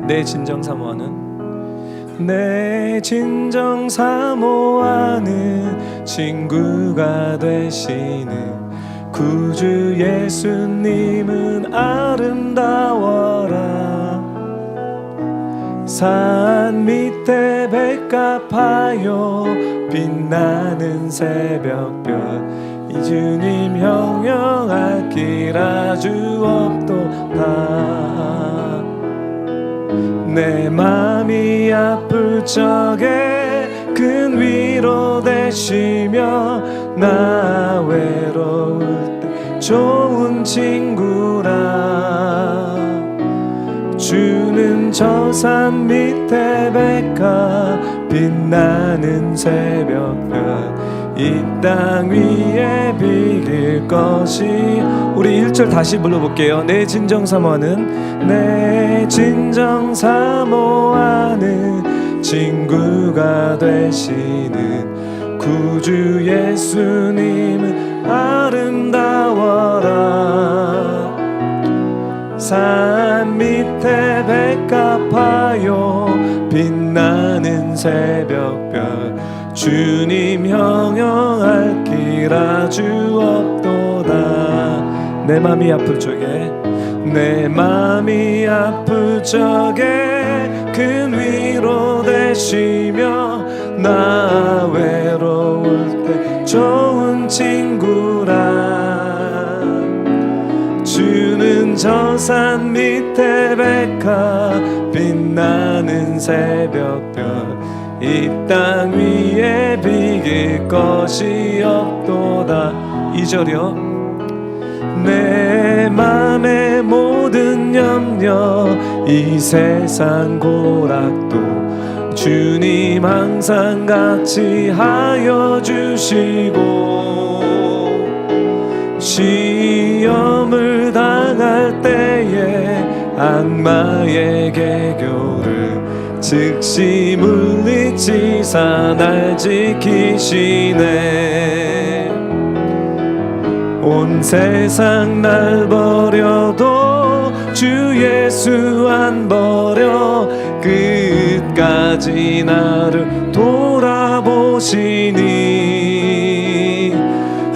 내 진정 사모하는 내 진정 사모하는 친구가 되시는 구주 예수님은 아름다워라. 산 밑에 백합하여 빛나는 새벽별 이 주님 형용할 길 아주 없도다. 내 맘이 아플 적에 큰 위로 되시며 나 외로울 때 좋은 친구라. 주는 저 산 밑에 백합 빛나는 새벽별 이 땅 위에 비길 것이. 우리 1절 다시 불러볼게요. 내 진정 사모하는 내 진정 사모하는 친구가 되시는 구주 예수님은 아름다워라. 산 밑에 백합하여 빛나는 새벽별 주님 형용할 길 아주 없도다. 내 맘이 아플 적에 내 맘이 아플 적에 큰 위로 되시며 나 외로울 때 좋은 친구라. 주는 저 산 밑에 백합 빛나는 새벽별 이 땅 위에 비길 것이 없도다. 2절이요. 내 맘의 모든 염려 이 세상 고락도 주님 항상 같이 하여 주시고 시험을 당할 때에 악마의 개교를 즉시 물리치사 날 지키시네. 온 세상 날 버려도 주 예수 안 버려 끝까지 나를 돌아보시니.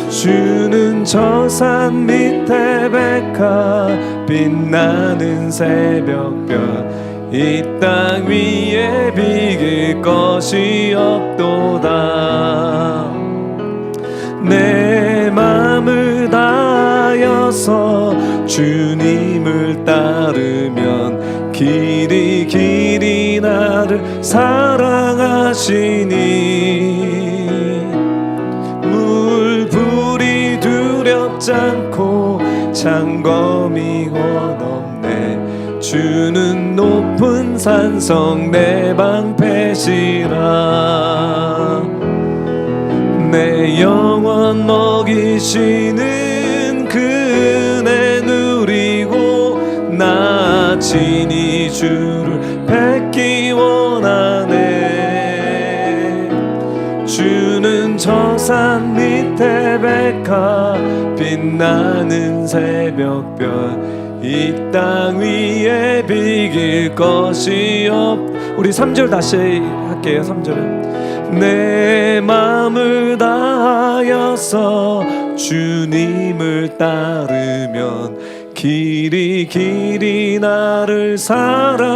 주는 저 산 밑에 백합 빛나는 새벽별 이 땅 위에 비길 것이 없도다. 내 맘을 다하여서 주님을 따르면 길이 길이 나를 사랑하시니. 물불이 두렵지 않고 창검이 hod없네. 주는 높은 산성 내 방패시라. 내 영혼 먹이시는 그 은혜 누리고 나 친히 주를 뵙기 원하네. 주는 저 산 밑에 백합 빛나는 새벽별 이 땅 위에 비길 것이 없. 우리 3절 다시 할게요. 3절은 내 마음을 다하여서 주님을 따르면 길이 길이 나를 사랑하리니.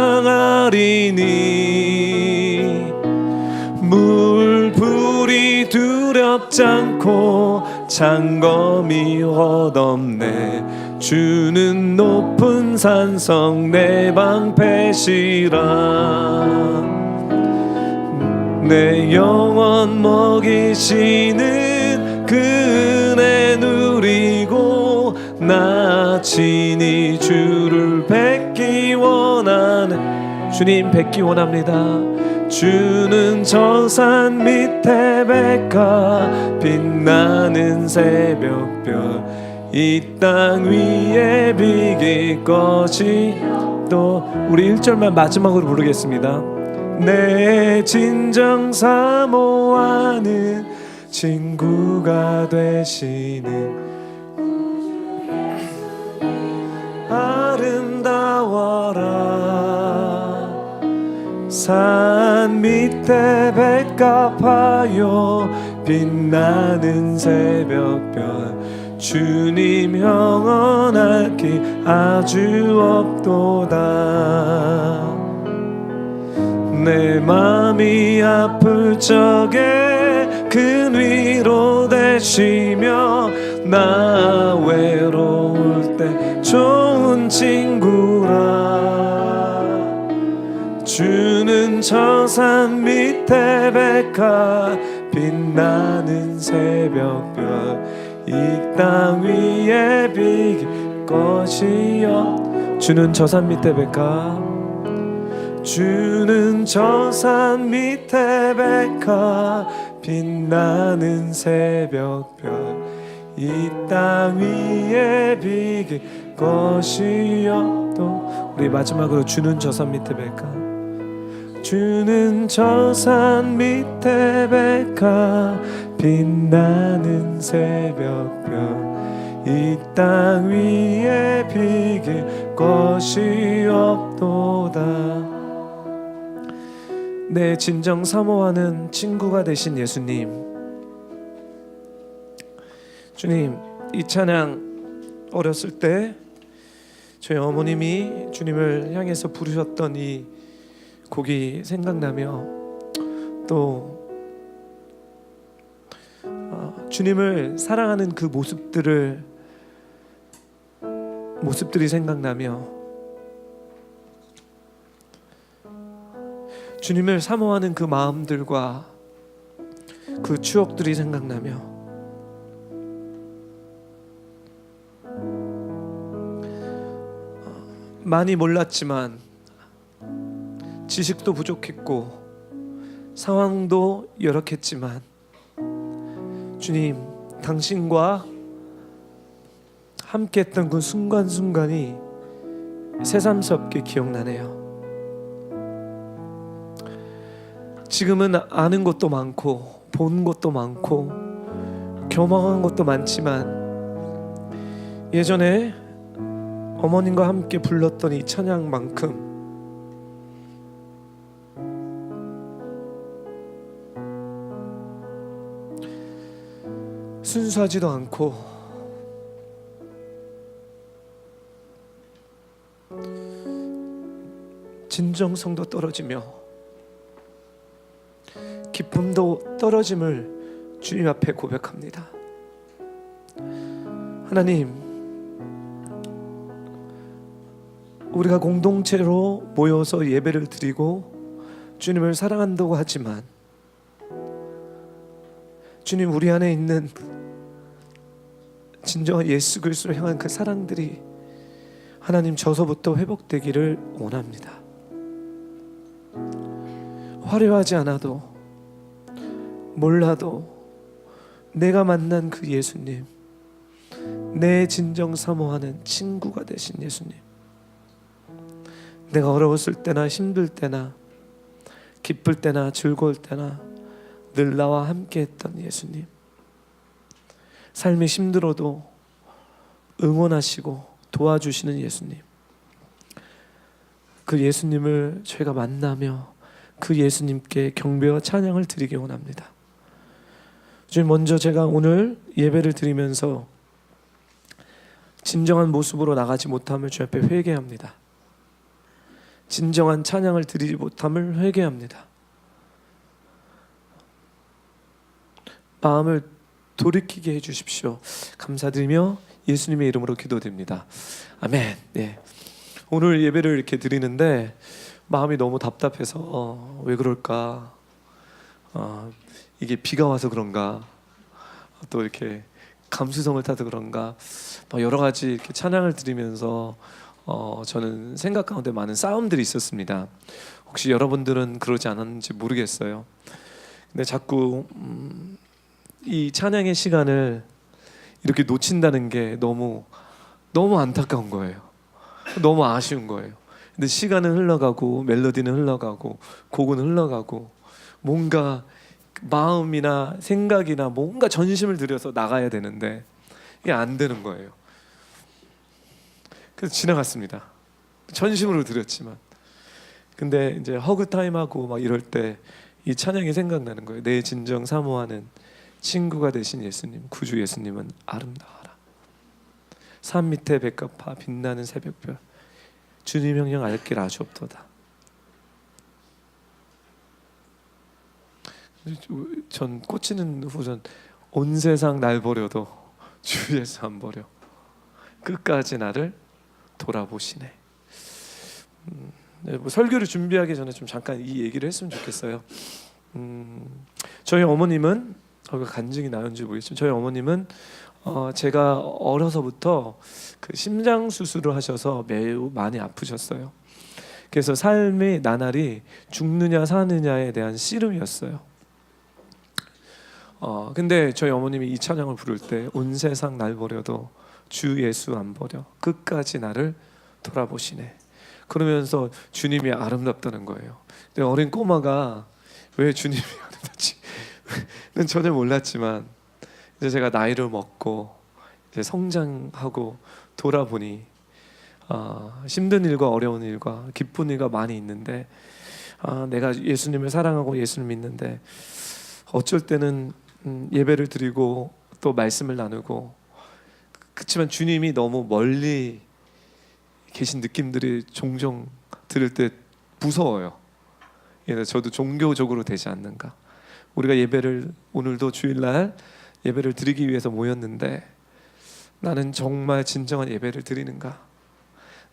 물불이 두렵지 않고 창검이 hod없네. 주는 높은 산성 내 방패시라. 내 영혼 먹이시는 그 은혜 누리고 나 친히 주를 뵙기 원하네. 주님 뵙기 원합니다. 주는 저 산 밑에 백합 빛나는 새벽별 이 땅 위에 비길 것이. 또 우리 1절만 마지막으로 부르겠습니다. 내 진정 사모하는 친구가 되시는 아름다워라. 산 밑에 백합하여 빛나는 새벽별 주님 영원할 길 아주 없도다. 내 맘이 아플 적에 큰 위로 되시며 나 외로울 때 좋은 친구라. 주는 저 산 밑에 백합 빛나는 새벽별 이 땅 위에 비길 것이 없. 주는 저 산 밑에 백합, 주는 저 산 밑에 백합 빛나는 새벽별 이 땅 위에 비길 것이 없도. 우리 마지막으로 주는 저 산 밑에 백합, 주는 저 산 밑에 백합 빛나는 새벽별 이 땅 위에 비길 것이 없도다. 내 진정 사모하는 친구가 되신 예수님, 주님, 이 찬양 어렸을 때 저희 어머님이 주님을 향해서 부르셨던 이 곡이 생각나며 또 주님을 사랑하는 그 모습들이 생각나며 주님을 사모하는 그 마음들과 그 추억들이 생각나며 많이 몰랐지만 지식도 부족했고 상황도 열악했지만 주님, 당신과 함께했던 그 순간순간이 새삼스럽게 기억나네요. 지금은 아는 것도 많고 본 것도 많고 경험한 것도 많지만 예전에 어머님과 함께 불렀던 이 찬양만큼 순수하지도 않고 진정성도 떨어지며 기쁨도 떨어짐을 주님 앞에 고백합니다. 하나님, 우리가 공동체로 모여서 예배를 드리고 주님을 사랑한다고 하지만 주님, 우리 안에 있는 진정한 예수 그리스도를 향한 그 사랑들이 하나님 저서부터 회복되기를 원합니다. 화려하지 않아도 몰라도 내가 만난 그 예수님, 내 진정 사모하는 친구가 되신 예수님, 내가 어려웠을 때나 힘들 때나 기쁠 때나 즐거울 때나 늘 나와 함께 했던 예수님, 삶이 힘들어도 응원하시고 도와주시는 예수님, 그 예수님을 저희가 만나며 그 예수님께 경배와 찬양을 드리기 원합니다. 주님, 먼저 제가 오늘 예배를 드리면서 진정한 모습으로 나가지 못함을 주 앞에 회개합니다. 진정한 찬양을 드리지 못함을 회개합니다. 마음을 돌이키게 해주십시오. 감사드리며 예수님의 이름으로 기도드립니다. 아멘. 네. 오늘 예배를 이렇게 드리는데 마음이 너무 답답해서 왜 그럴까? 이게 비가 와서 그런가? 또 이렇게 감수성을 타서 그런가? 여러 가지 이렇게 찬양을 드리면서 저는 생각 가운데 많은 싸움들이 있었습니다. 혹시 여러분들은 그러지 않았는지 모르겠어요. 근데 자꾸 이 찬양의 시간을 이렇게 놓친다는 게 너무 안타까운 거예요. 너무 아쉬운 거예요. 근데 시간은 흘러가고 멜로디는 흘러가고 곡은 흘러가고 뭔가 마음이나 생각이나 뭔가 전심을 들여서 나가야 되는데 이게 안 되는 거예요. 그래서 지나갔습니다. 전심으로 드렸지만. 근데 이제 허그 타임하고 막 이럴 때 이 찬양이 생각나는 거예요. 내 진정 사모하는 친구가 되신 예수님, 구주 예수님은 아름다워라. 산 밑에 백합화 빛나는 새벽별, 주님 형령 알 길 아주옵도다. 전 꽂히는 후전, 온 세상 날 버려도 주 예수 안 버려. 끝까지 나를 돌아보시네. 네, 뭐 설교를 준비하기 전에 좀 잠깐 이 얘기를 했으면 좋겠어요. 저희 어머님은 간증이 나온지 모르겠지만 저희 어머님은 제가 어려서부터 그 심장 수술을 하셔서 매우 많이 아프셨어요. 그래서 삶의 나날이 죽느냐 사느냐에 대한 씨름이었어요. 근데 저희 어머님이 이 찬양을 부를 때 온 세상 날 버려도 주 예수 안 버려 끝까지 나를 돌아보시네. 그러면서 주님이 아름답다는 거예요. 근데 어린 꼬마가 왜 주님이 아름답지는 전혀 몰랐지만 이제 제가 나이를 먹고 이제 성장하고 돌아보니 힘든 일과 어려운 일과 기쁜 일과 많이 있는데 내가 예수님을 사랑하고 예수를 믿는데 어쩔 때는 예배를 드리고 또 말씀을 나누고 그렇지만 주님이 너무 멀리 계신 느낌들이 종종 들을 때 무서워요. 저도 종교적으로 되지 않는가. 우리가 예배를 오늘도 주일날 예배를 드리기 위해서 모였는데 나는 정말 진정한 예배를 드리는가?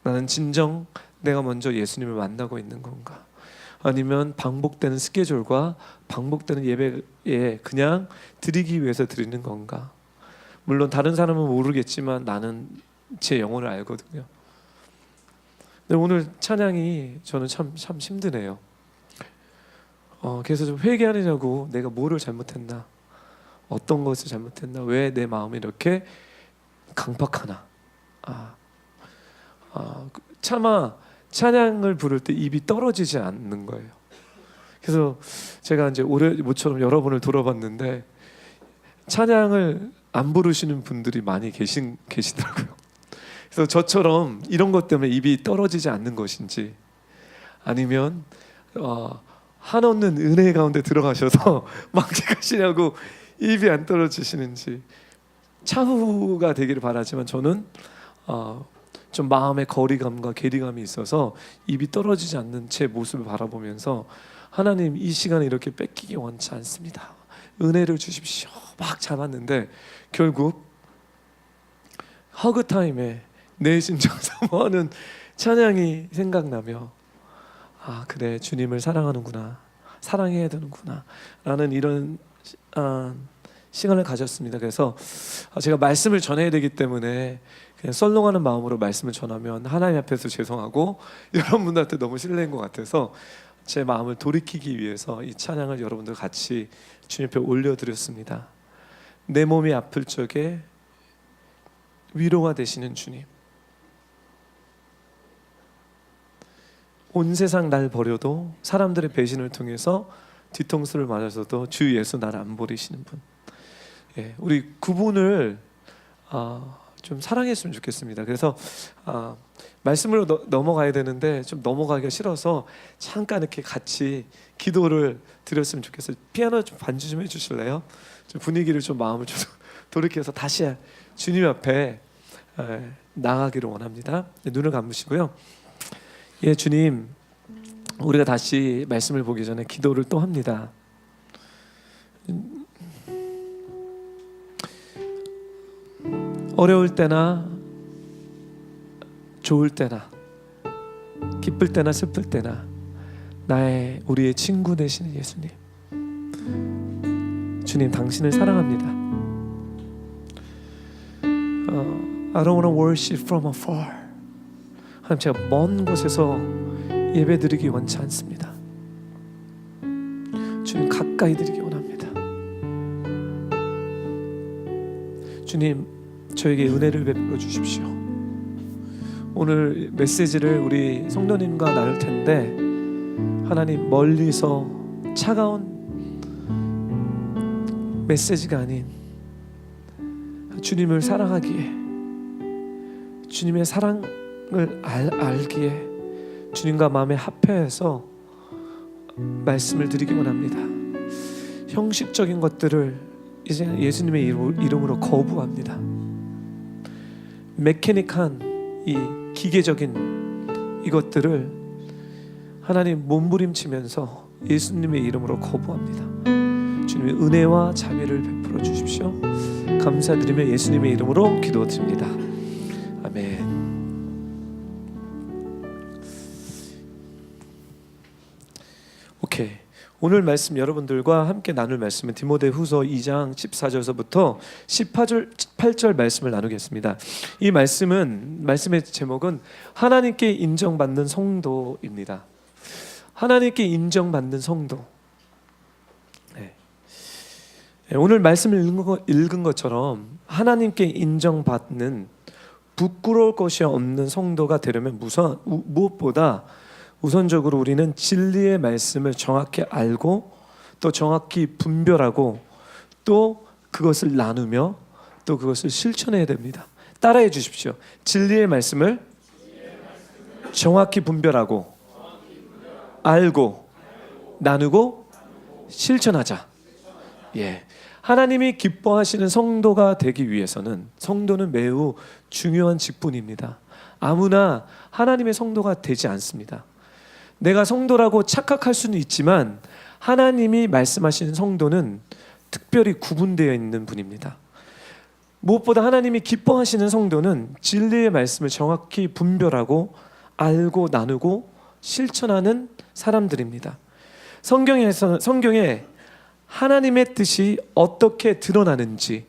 나는 진정 내가 먼저 예수님을 만나고 있는 건가? 아니면 반복되는 스케줄과 반복되는 예배에 그냥 드리기 위해서 드리는 건가? 물론 다른 사람은 모르겠지만 나는 제 영혼을 알거든요. 근데 오늘 찬양이 저는 참 힘드네요. 그래서 좀 회개하느냐고 내가 뭐를 잘못했나? 어떤 것을 잘못했나? 왜 내 마음이 이렇게 강팍하나? 차마 찬양을 부를 때 입이 떨어지지 않는 거예요. 그래서 제가 이제 올해 모처럼 여러 번을 돌아봤는데 찬양을 안 부르시는 분들이 많이 계시더라고요. 그래서 저처럼 이런 것 때문에 입이 떨어지지 않는 것인지 아니면 한없는 은혜 가운데 들어가셔서 만끽하시냐고 입이 안 떨어지시는지 차후가 되기를 바라지만 저는 좀 마음의 거리감과 괴리감이 있어서 입이 떨어지지 않는 제 모습을 바라보면서 하나님 이 시간에 이렇게 뺏기기 원치 않습니다. 은혜를 주십시오. 막 잡았는데 결국 허그 타임에 내 심정 사모하는 찬양이 생각나며 그래 주님을 사랑하는구나 사랑해야 되는구나 라는 이런 시간을 가졌습니다. 그래서 제가 말씀을 전해야 되기 때문에 그냥 썰렁하는 마음으로 말씀을 전하면 하나님 앞에서 죄송하고 여러분들한테 너무 실례인 것 같아서 제 마음을 돌이키기 위해서 이 찬양을 여러분들 같이 주님 앞에 올려드렸습니다. 내 몸이 아플 적에 위로가 되시는 주님, 온 세상 날 버려도 사람들의 배신을 통해서 뒤통수를 맞아서도 주 예수 나를 안 버리시는 분. 우리 그분을 좀 사랑했으면 좋겠습니다. 그래서 말씀으로 넘어가야 되는데 좀 넘어가기가 싫어서 잠깐 이렇게 같이 기도를 드렸으면 좋겠어요. 피아노 좀 반주 좀 해주실래요? 좀 분위기를 좀 마음을 좀 돌이켜서 다시 주님 앞에 나가기를 원합니다. 눈을 감으시고요. 주님, 우리가 다시 말씀을 보기 전에 기도를 또 합니다. 어려울 때나 좋을 때나 기쁠 때나 슬플 때나 우리의 친구 되시는 예수님, 주님 당신을 사랑합니다. I don't want to worship from afar. 하나님 제가 먼 곳에서 예배드리기 원치 않습니다. 주님 가까이 드리기 원합니다. 주님 저에게 은혜를 베풀어 주십시오. 오늘 메시지를 우리 성도님과 나눌 텐데 하나님 멀리서 차가운 메시지가 아닌 주님을 사랑하기에 주님의 사랑을 알기에 주님과 마음에 합해서 말씀을 드리기 원합니다. 형식적인 것들을 이제 예수님의 이름으로 거부합니다. 메케닉한 이 기계적인 이것들을 하나님 몸부림치면서 예수님의 이름으로 거부합니다. 주님의 은혜와 자비를 베풀어 주십시오. 감사드리며 예수님의 이름으로 기도드립니다. 아멘. 오케이. 오늘 말씀 여러분들과 함께 나눌 말씀은 디모데후서 2장 14절서부터 18절 말씀을 나누겠습니다. 이 말씀의 제목은 하나님께 인정받는 성도입니다. 하나님께 인정받는 성도. 네. 오늘 말씀을 읽은 것처럼 하나님께 인정받는 부끄러울 것이 없는 성도가 되려면 무엇보다 우선적으로 우리는 진리의 말씀을 정확히 알고 또 정확히 분별하고 또 그것을 나누며 또 그것을 실천해야 됩니다. 따라해 주십시오. 진리의 말씀을 정확히 분별하고 알고 나누고 실천하자. 예. 하나님이 기뻐하시는 성도가 되기 위해서는 성도는 매우 중요한 직분입니다. 아무나 하나님의 성도가 되지 않습니다. 내가 성도라고 착각할 수는 있지만 하나님이 말씀하시는 성도는 특별히 구분되어 있는 분입니다. 무엇보다 하나님이 기뻐하시는 성도는 진리의 말씀을 정확히 분별하고 알고 나누고 실천하는 사람들입니다. 성경에 하나님의 뜻이 어떻게 드러나는지,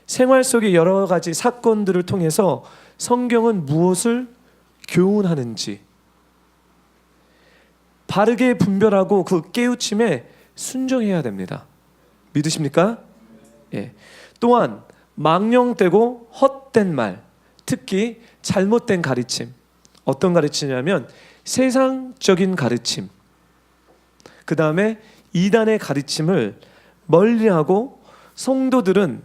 생활 속의 여러 가지 사건들을 통해서 성경은 무엇을 교훈하는지 바르게 분별하고 그 깨우침에 순종해야 됩니다. 믿으십니까? 예. 또한 망령되고 헛된 말, 특히 잘못된 가르침, 어떤 가르침이냐면 세상적인 가르침, 그 다음에 이단의 가르침을 멀리하고 성도들은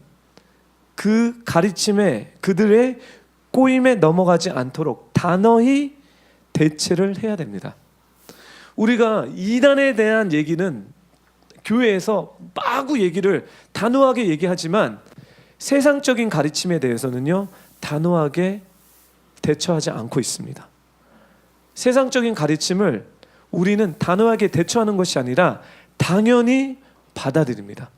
그 가르침에 그들의 꼬임에 넘어가지 않도록 단호히 대처를 해야 됩니다. 우리가 이단에 대한 얘기는 교회에서 마구 얘기를 단호하게 얘기하지만 세상적인 가르침에 대해서는요 단호하게 대처하지 않고 있습니다. 세상적인 가르침을 우리는 단호하게 대처하는 것이 아니라 당연히 받아들입니다.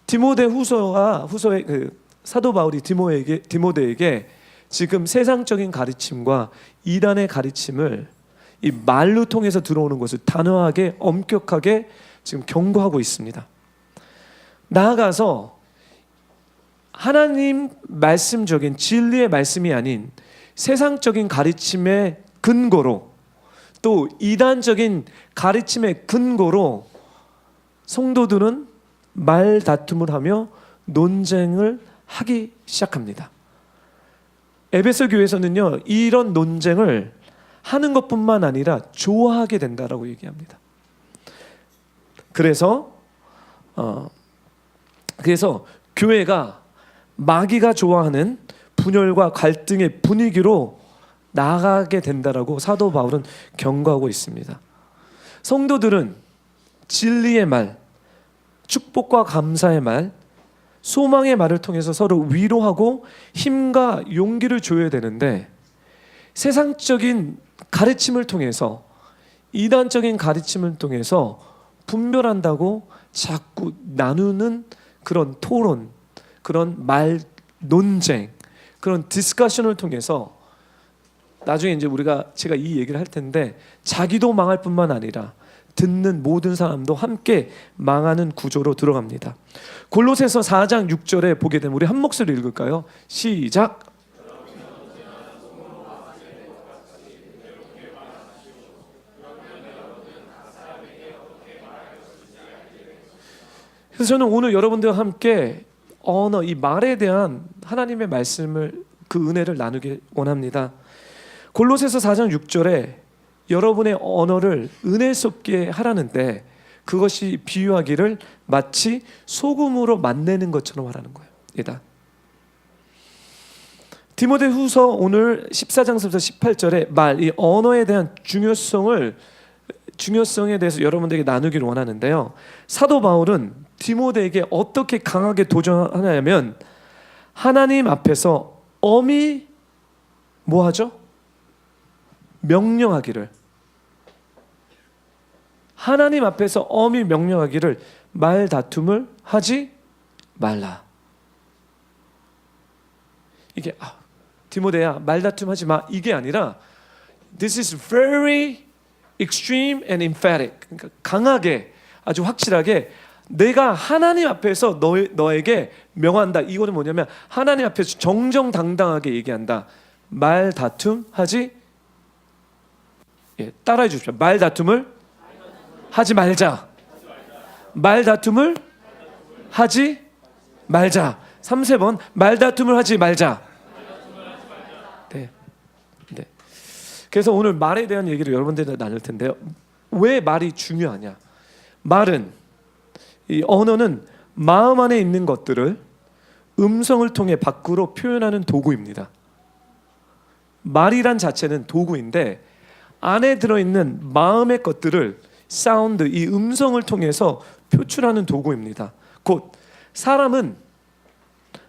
디모데후서의 사도 바울이 디모데에게 지금 세상적인 가르침과 이단의 가르침을 이 말로 통해서 들어오는 것을 단호하게 엄격하게 지금 경고하고 있습니다. 나아가서 하나님 말씀적인 진리의 말씀이 아닌 세상적인 가르침의 근거로 또 이단적인 가르침의 근거로 성도들은 말다툼을 하며 논쟁을 하기 시작합니다. 에베소 교회에서는요 이런 논쟁을 하는 것뿐만 아니라 좋아하게 된다라고 얘기합니다. 그래서 교회가 마귀가 좋아하는 분열과 갈등의 분위기로 나아가게 된다라고 사도 바울은 경고하고 있습니다. 성도들은 진리의 말, 축복과 감사의 말, 소망의 말을 통해서 서로 위로하고 힘과 용기를 줘야 되는데 세상적인 가르침을 통해서 이단적인 가르침을 통해서 분별한다고 자꾸 나누는 그런 토론, 그런 말 논쟁, 그런 디스커션을 통해서 나중에 이제 제가 이 얘기를 할 텐데 자기도 망할 뿐만 아니라 듣는 모든 사람도 함께 망하는 구조로 들어갑니다. 골로새서 4장 6절에 보게 되면 우리 한 목소리 읽을까요? 시작. 그래서 저는 오늘 여러분들과 함께 언어, 이 말에 대한 하나님의 말씀을 그 은혜를 나누기 원합니다. 골로새서 4장 6절에 여러분의 언어를 은혜롭게 하라는데 그것이 비유하기를 마치 소금으로 맛내는 것처럼 하라는 거예요. 디모데후서 오늘 14장부터 18절에 말, 이 언어에 대한 중요성에 대해서 여러분들에게 나누기를 원하는데요. 사도 바울은 디모데에게 어떻게 강하게 도전하냐면 하나님 앞에서 엄히 뭐 하죠? 명령하기를. 하나님 앞에서 엄히 명령하기를 말다툼을 하지 말라. 이게 디모데야 말다툼 하지 마, 이게 아니라 This is very extreme and emphatic. 그러니까 강하게, 아주 확실하게 내가 하나님 앞에서 너에게 명한다. 이거는 뭐냐면 하나님 앞에서 정정당당하게 얘기한다. 말다툼 하지, 따라해 주십시오. 말다툼을 하지 말자. 말다툼을 하지 말자. 3세번 말다툼을 하지 말자. 네. 그래서 오늘 말에 대한 얘기를 여러분들과 나눌 텐데요. 왜 말이 중요하냐? 말은, 이 언어는 마음 안에 있는 것들을 음성을 통해 밖으로 표현하는 도구입니다. 말이란 자체는 도구인데 안에 들어있는 마음의 것들을 사운드, 이 음성을 통해서 표출하는 도구입니다. 곧 사람은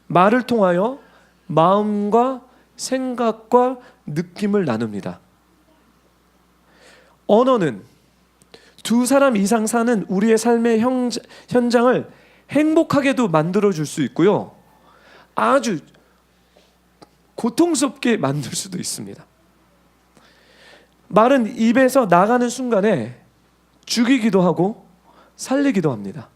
말을 통하여 마음과 생각과 느낌을 나눕니다. 언어는 두 사람 이상 사는 우리의 삶의 현장을 행복하게도 만들어줄 수 있고요, 아주 고통스럽게 만들 수도 있습니다. 말은 입에서 나가는 순간에 죽이기도 하고 살리기도 합니다.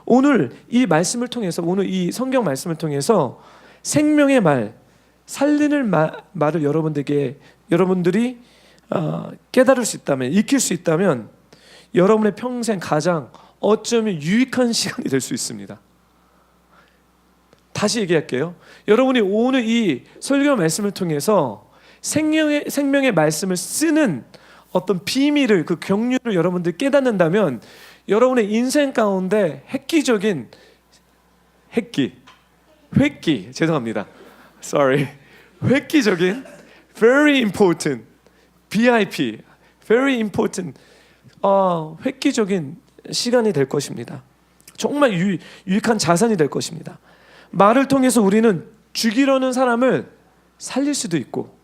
오늘 이 말씀을 통해서, 오늘 이 성경 말씀을 통해서 생명의 말, 살리는 말을 여러분들이 깨달을 수 있다면, 익힐 수 있다면 여러분의 평생 가장 어쩌면 유익한 시간이 될 수 있습니다. 다시 얘기할게요. 여러분이 오늘 이 설교 말씀을 통해서 생명의 말씀을 쓰는 어떤 비밀을, 그 경륜을 여러분들이 깨닫는다면 여러분의 인생 가운데 획기적인 획기적인 very important BIP, very important 획기적인 시간이 될 것입니다. 정말 유익한 자산이 될 것입니다. 말을 통해서 우리는 죽이려는 사람을 살릴 수도 있고,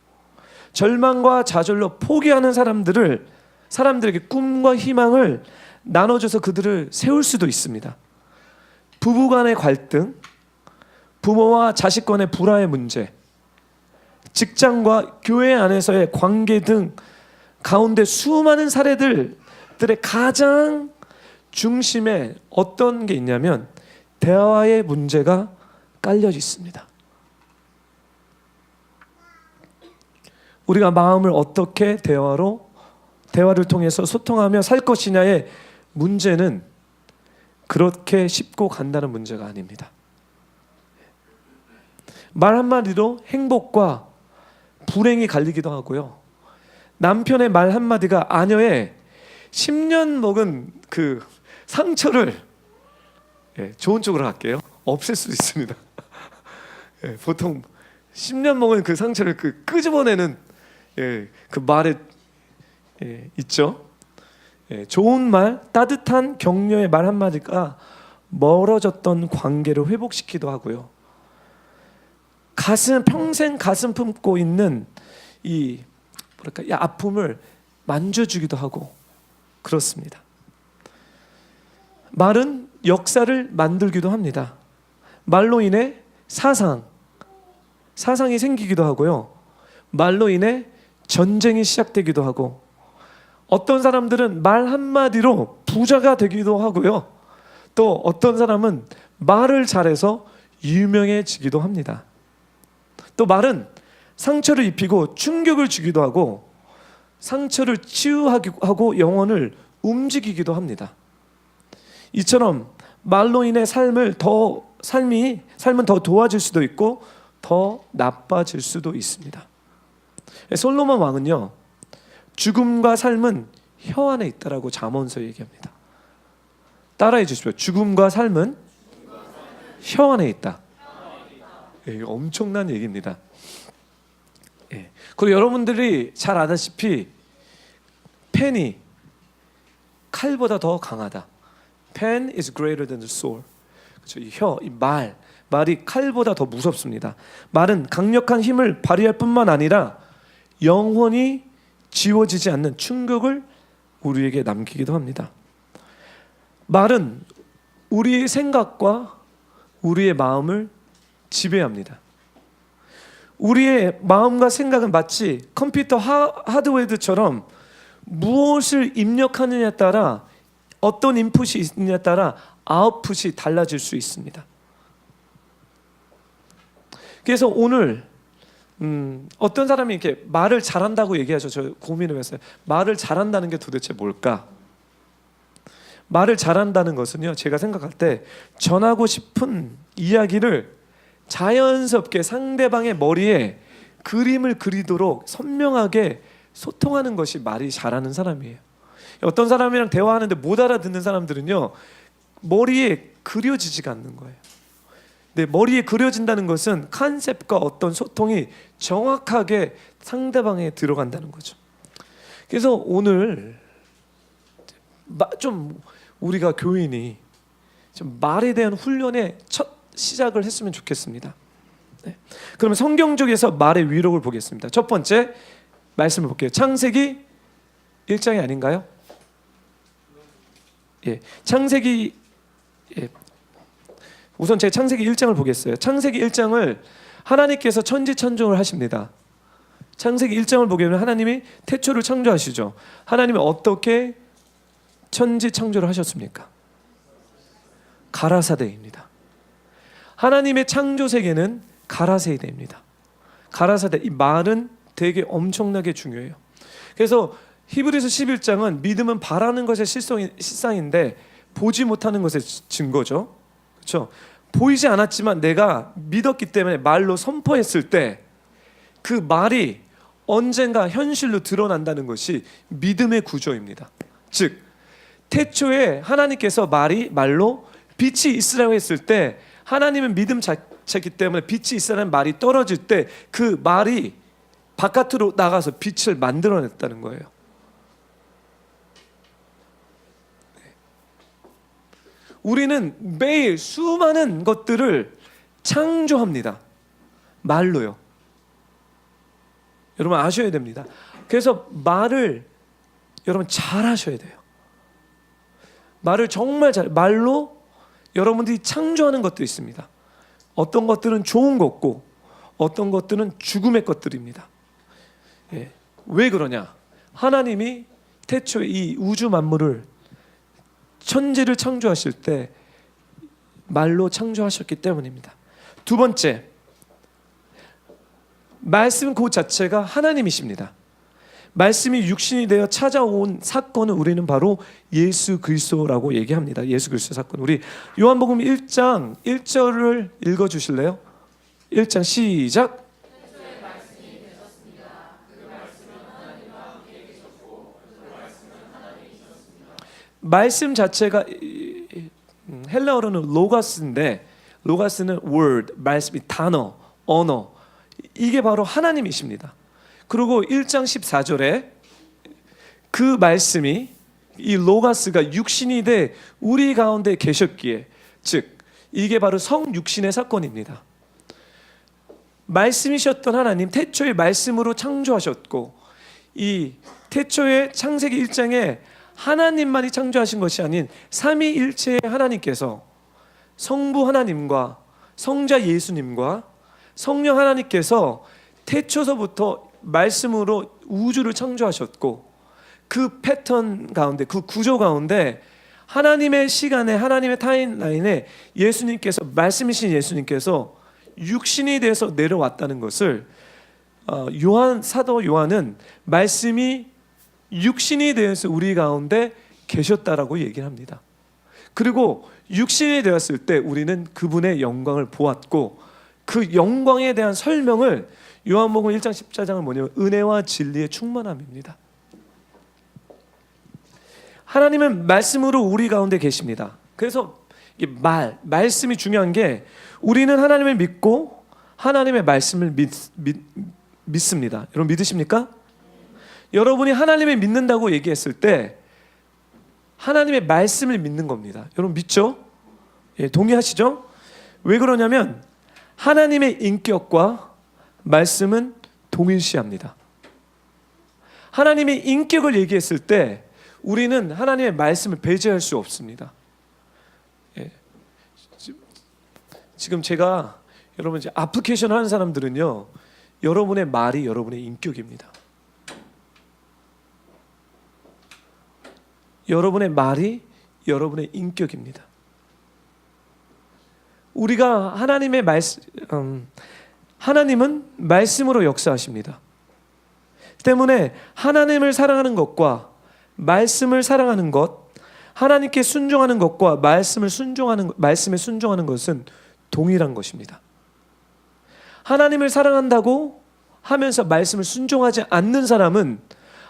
절망과 좌절로 포기하는 사람들에게 꿈과 희망을 나눠줘서 그들을 세울 수도 있습니다. 부부 간의 갈등, 부모와 자식 간의 불화의 문제, 직장과 교회 안에서의 관계 등 가운데 수많은 사례들의 가장 중심에 어떤 게 있냐면 대화의 문제가 깔려 있습니다. 우리가 마음을 어떻게 대화를 통해서 소통하며 살 것이냐의 문제는 그렇게 쉽고 간단한 문제가 아닙니다. 말 한마디로 행복과 불행이 갈리기도 하고요, 남편의 말 한마디가 아내의 10년 먹은 그 상처를, 좋은 쪽으로 할게요, 없앨 수도 있습니다. 보통 10년 먹은 그 상처를 끄집어내는 그 말에 있죠. 좋은 말, 따뜻한 격려의 말 한마디가 멀어졌던 관계를 회복시키기도 하고요, 평생 가슴 품고 있는 이 아픔을 만져주기도 하고 그렇습니다. 말은 역사를 만들기도 합니다. 말로 인해 사상이 생기기도 하고요, 말로 인해 전쟁이 시작되기도 하고, 어떤 사람들은 말 한마디로 부자가 되기도 하고요, 또 어떤 사람은 말을 잘해서 유명해지기도 합니다. 또 말은 상처를 입히고 충격을 주기도 하고, 상처를 치유하고 영혼을 움직이기도 합니다. 이처럼 말로 인해 삶은 더 도와질 수도 있고 더 나빠질 수도 있습니다. 솔로몬 왕은요, 죽음과 삶은 혀 안에 있다라고 잠언서 얘기합니다. 따라해 주십시오. 죽음과 삶은 혀 안에 있다. 예, 엄청난 얘기입니다. 예. 그리고 여러분들이 잘 아다시피 펜이 칼보다 더 강하다. Pen is greater than the sword. 그렇죠? 이 혀, 이 말이 칼보다 더 무섭습니다. 말은 강력한 힘을 발휘할 뿐만 아니라 영원히 지워지지 않는 충격을 우리에게 남기기도 합니다. 말은 우리의 생각과 우리의 마음을 지배합니다. 우리의 마음과 생각은 마치 컴퓨터 하드웨어처럼 무엇을 입력하느냐에 따라 어떤 인풋이 있느냐에 따라 아웃풋이 달라질 수 있습니다. 그래서 오늘 어떤 사람이 이렇게 말을 잘한다고 얘기하죠. 저 고민을 했어요. 말을 잘한다는 게 도대체 뭘까? 말을 잘한다는 것은요, 제가 생각할 때 전하고 싶은 이야기를 자연스럽게 상대방의 머리에 그림을 그리도록 선명하게 소통하는 것이 말이 잘하는 사람이에요. 어떤 사람이랑 대화하는데 못 알아듣는 사람들은요, 머리에 그려지지가 않는 거예요. 근데 머리에 그려진다는 것은 컨셉과 어떤 소통이 정확하게 상대방에 들어간다는 거죠. 그래서 오늘 좀 우리가 교인이 좀 말에 대한 훈련의 첫 시작을 했으면 좋겠습니다. 네. 그러면 성경적에서 말의 위력을 보겠습니다. 첫 번째 말씀을 볼게요. 창세기 1장이 아닌가요? 예, 창세기 우선 제가 창세기 1장을 보겠어요. 창세기 1장을 하나님께서 천지천정을 하십니다. 창세기 1장을 보게 되면 하나님이 태초를 창조하시죠. 하나님이 어떻게 천지창조를 하셨습니까? 가라사대입니다. 하나님의 창조 세계는 가라세대입니다. 가라사대, 이 말은 되게 엄청나게 중요해요. 그래서 히브리서 11장은 믿음은 바라는 것의 실상인데 보지 못하는 것의 증거죠. 그렇죠? 보이지 않았지만 내가 믿었기 때문에 말로 선포했을 때 그 말이 언젠가 현실로 드러난다는 것이 믿음의 구조입니다. 즉 태초에 하나님께서 말로 빛이 있으라고 했을 때 하나님은 믿음 자체이기 때문에 빛이 있으라는 말이 떨어질 때 그 말이 바깥으로 나가서 빛을 만들어냈다는 거예요. 우리는 매일 수많은 것들을 창조합니다. 말로요. 여러분 아셔야 됩니다. 그래서 말을 여러분 잘 하셔야 돼요. 말을 정말 말로 여러분들이 창조하는 것도 있습니다. 어떤 것들은 좋은 것고 어떤 것들은 죽음의 것들입니다. 예. 왜 그러냐? 하나님이 태초에 이 우주 만물을 천지를 창조하실 때 말로 창조하셨기 때문입니다. 두 번째, 말씀 그 자체가 하나님이십니다. 말씀이 육신이 되어 찾아온 사건을 우리는 바로 예수 그리스도라고 얘기합니다. 예수 그리스도 사건. 우리 요한복음 1장 1절을 읽어주실래요? 1장 시작. 말씀 자체가 헬라어로는 로가스인데 로가스는 word, 말씀이 단어, 언어. 이게 바로 하나님이십니다. 그리고 1장 14절에 그 말씀이 이 로가스가 육신이 돼 우리 가운데 계셨기에 즉 이게 바로 성육신의 사건입니다. 말씀이셨던 하나님 태초에 말씀으로 창조하셨고 이 태초에 창세기 1장에 하나님만이 창조하신 것이 아닌 삼위일체의 하나님께서 성부 하나님과 성자 예수님과 성령 하나님께서 태초서부터 말씀으로 우주를 창조하셨고 그 패턴 가운데 그 구조 가운데 하나님의 시간에 하나님의 타임라인에 예수님께서 말씀이신 예수님께서 육신이 돼서 내려왔다는 것을 사도 요한은 말씀이 육신이 되어서 우리 가운데 계셨다라고 얘기를 합니다. 그리고 육신이 되었을 때 우리는 그분의 영광을 보았고 그 영광에 대한 설명을 요한복음 1장 14장은 뭐냐면 은혜와 진리의 충만함입니다. 하나님은 말씀으로 우리 가운데 계십니다. 그래서 말씀이 중요한 게 우리는 하나님을 믿고 하나님의 말씀을 믿습니다. 여러분 믿으십니까? 여러분이 하나님을 믿는다고 얘기했을 때 하나님의 말씀을 믿는 겁니다. 여러분 믿죠? 예, 동의하시죠? 왜 그러냐면 하나님의 인격과 말씀은 동일시합니다. 하나님의 인격을 얘기했을 때 우리는 하나님의 말씀을 배제할 수 없습니다. 예. 지금 제가 여러분 이제 애플리케이션 하는 사람들은요, 여러분의 말이 여러분의 인격입니다. 여러분의 말이 여러분의 인격입니다. 우리가 하나님의 말씀, 하나님은 말씀으로 역사하십니다. 때문에 하나님을 사랑하는 것과 말씀을 사랑하는 것, 하나님께 순종하는 것과 말씀에 순종하는 것은 동일한 것입니다. 하나님을 사랑한다고 하면서 말씀을 순종하지 않는 사람은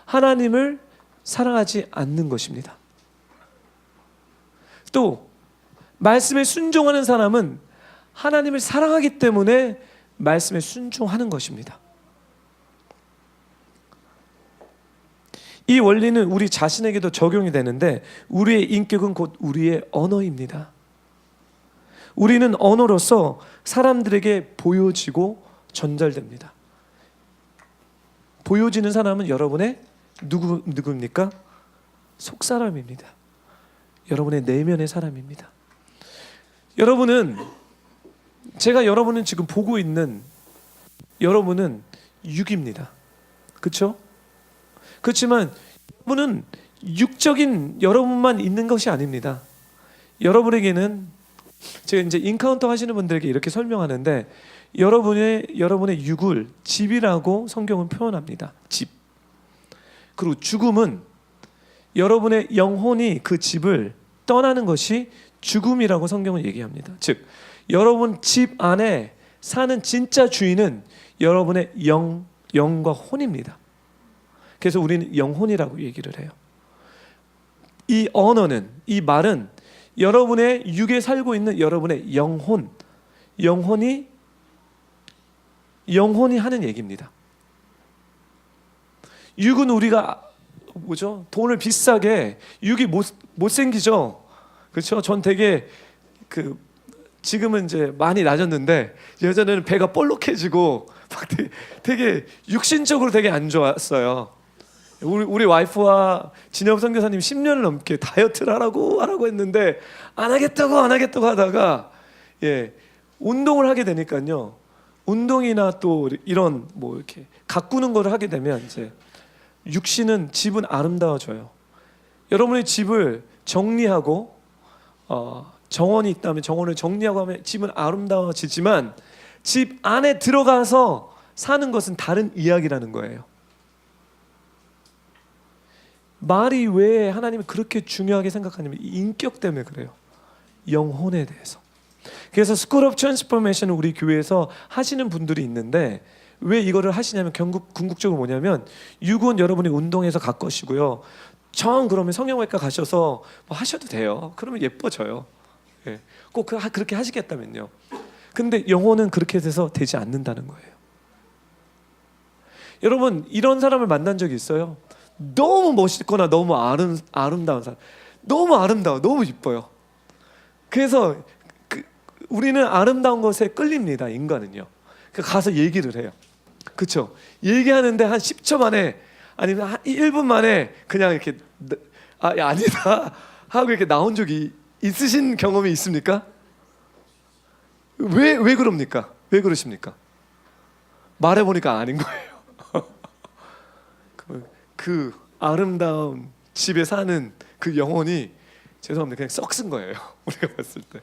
하나님을 사랑하지 않는 것입니다. 또 말씀에 순종하는 사람은 하나님을 사랑하기 때문에 말씀에 순종하는 것입니다. 이 원리는 우리 자신에게도 적용이 되는데 우리의 인격은 곧 우리의 언어입니다. 우리는 언어로서 사람들에게 보여지고 전달됩니다. 보여지는 사람은 여러분의 누구입니까? 속사람입니다. 여러분의 내면의 사람입니다. 제가 여러분은 지금 보고 있는 여러분은 육입니다. 그렇죠? 그렇지만 여러분은 육적인 여러분만 있는 것이 아닙니다. 여러분에게는 제가 이제 인카운터 하시는 분들에게 이렇게 설명하는데 여러분의 육을 집이라고 성경은 표현합니다. 집. 그리고 죽음은 여러분의 영혼이 그 집을 떠나는 것이 죽음이라고 성경은 얘기합니다. 즉 여러분 집 안에 사는 진짜 주인은 여러분의 영과 혼입니다. 그래서 우리는 영혼이라고 얘기를 해요. 이 언어는, 이 말은 여러분의 육에 살고 있는 여러분의 영혼이 하는 얘기입니다. 육은 우리가 돈을 비싸게, 육이 못생기죠. 그렇죠? 전 되게 지금은 이제 많이 낮았는데 예전에는 배가 볼록해지고 막 되게 육신적으로 되게 안 좋았어요. 우리 와이프와 진엽 선교사님 10년을 넘게 다이어트를 하라고 했는데 안 하겠다고 하다가 운동을 하게 되니까요. 운동이나 또 이런 이렇게 가꾸는 걸 하게 되면 이제 집은 아름다워져요. 여러분의 집을 정리하고 정원이 있다면 정원을 정리하고 하면 집은 아름다워지지만 집 안에 들어가서 사는 것은 다른 이야기라는 거예요. 말이 왜 하나님을 그렇게 중요하게 생각하냐면 인격 때문에 그래요. 영혼에 대해서. 그래서 스쿨 오브 트랜스포메이션을 우리 교회에서 하시는 분들이 있는데 왜 이거를 하시냐면 궁극적으로 뭐냐면 육은 여러분이 운동해서 가꾸시고요. 그러면 성형외과 가셔서 하셔도 돼요. 그러면 예뻐져요. 꼭 그렇게 하시겠다면요. 근데 영혼은 그렇게 돼서 되지 않는다는 거예요. 여러분 이런 사람을 만난 적이 있어요. 너무 멋있거나 너무 아름다운 사람, 너무 아름다워, 너무 이뻐요. 그래서 우리는 아름다운 것에 끌립니다. 인간은요. 가서 얘기를 해요. 그렇죠? 얘기하는데 한 10초 만에 아니면 한 1분 만에 그냥 이렇게 아니다 하고 이렇게 나온 적이 있으신 경험이 있습니까? 왜 그럽니까? 왜 그러십니까? 말해보니까 아닌 거예요. 그 아름다운 집에 사는 그 영혼이 죄송합니다. 그냥 썩 쓴 거예요. 우리가 봤을 때.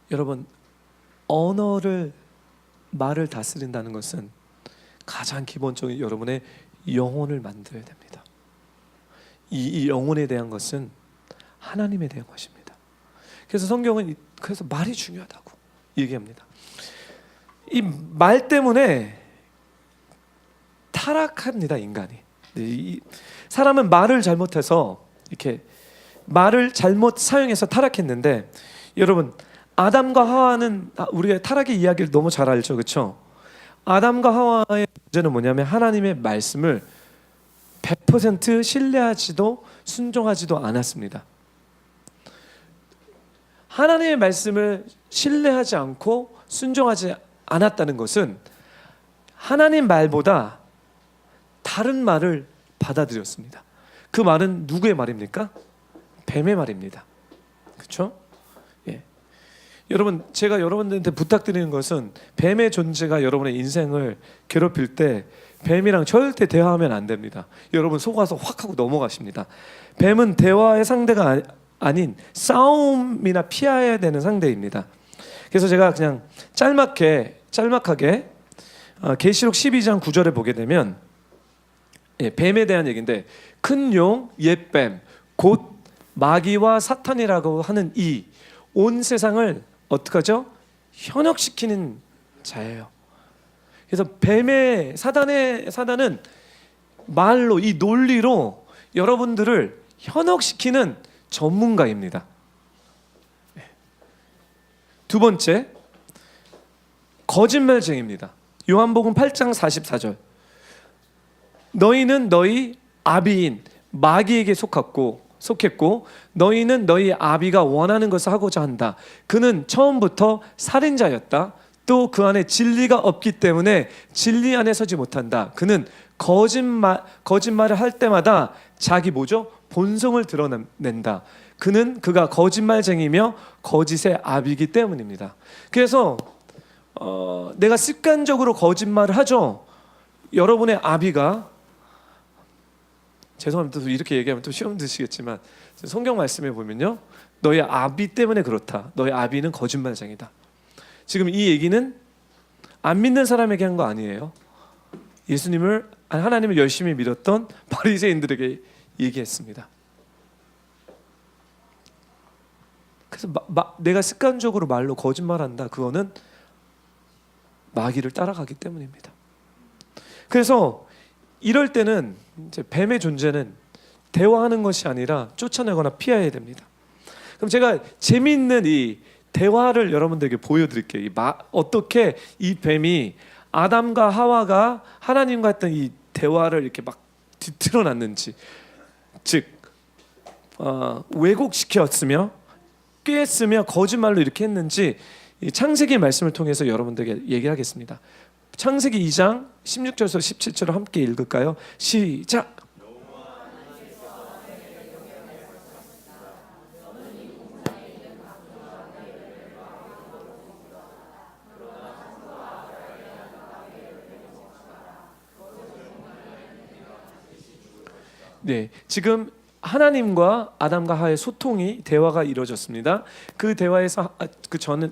여러분 말을 다스린다는 것은 가장 기본적인 여러분의 영혼을 만들어야 됩니다. 이 영혼에 대한 것은 하나님에 대한 것입니다. 그래서 성경은 그래서 말이 중요하다고 얘기합니다. 이 말 때문에 타락합니다. 인간이. 사람은 말을 잘못해서 이렇게 말을 잘못 사용해서 타락했는데, 여러분 아담과 하와는 우리가 타락의 이야기를 너무 잘 알죠, 그렇죠? 아담과 하와의 문제는 뭐냐면 하나님의 말씀을 100% 신뢰하지도 순종하지도 않았습니다. 하나님의 말씀을 신뢰하지 않고 순종하지 않았다는 것은 하나님 말보다 다른 말을 받아들였습니다. 그 말은 누구의 말입니까? 뱀의 말입니다. 그렇죠? 예. 여러분, 제가 여러분들한테 부탁드리는 것은 뱀의 존재가 여러분의 인생을 괴롭힐 때 뱀이랑 절대 대화하면 안 됩니다. 여러분 속아서 확 하고 넘어가십니다. 뱀은 대화의 상대가 아닌 싸움이나 피해야 되는 상대입니다. 그래서 제가 그냥 짤막하게 계시록 12장 9절에 보게 되면, 뱀에 대한 얘기인데, 큰 용, 옛뱀, 곧 마귀와 사탄이라고 하는 이 온 세상을 어떻게 하죠? 현혹시키는 자예요. 그래서 사단은 말로, 이 논리로 여러분들을 현혹시키는 전문가입니다. 두 번째, 거짓말쟁이입니다. 요한복음 8장 44절. 너희는 너희 아비인 마귀에게 속했고 너희는 너희 아비가 원하는 것을 하고자 한다. 그는 처음부터 살인자였다. 또 그 안에 진리가 없기 때문에 진리 안에 서지 못한다. 그는 거짓말을 할 때마다 자기 뭐죠? 본성을 드러낸다. 그가 거짓말쟁이며 거짓의 아비이기 때문입니다. 그래서 내가 습관적으로 거짓말을 하죠. 여러분의 아비가, 죄송합니다. 이렇게 얘기하면 또 시험 드시겠지만 성경 말씀에 보면요, 너의 아비 때문에 그렇다. 너의 아비는 거짓말쟁이다. 지금 이 얘기는 안 믿는 사람에게 한 거 아니에요. 하나님을 열심히 믿었던 바리새인들에게 얘기했습니다. 그래서 내가 습관적으로 말로 거짓말한다. 그거는 마귀를 따라가기 때문입니다. 그래서 이럴 때는 이제 뱀의 존재는 대화하는 것이 아니라 쫓아내거나 피해야 됩니다. 그럼 제가 재미있는 이 대화를 여러분들에게 보여드릴게요. 어떻게 이 뱀이 아담과 하와가 하나님과 했던 이 대화를 이렇게 막 뒤틀어놨는지, 즉 왜곡시켰으며 꾀했으며 거짓말로 이렇게 했는지 이 창세기 말씀을 통해서 여러분들에게 얘기하겠습니다. 창세기 2장 16절에서 17절을 함께 읽을까요? 시작. 네, 지금 하나님과 아담과 하와의 대화가 이루어졌습니다. 그 대화에서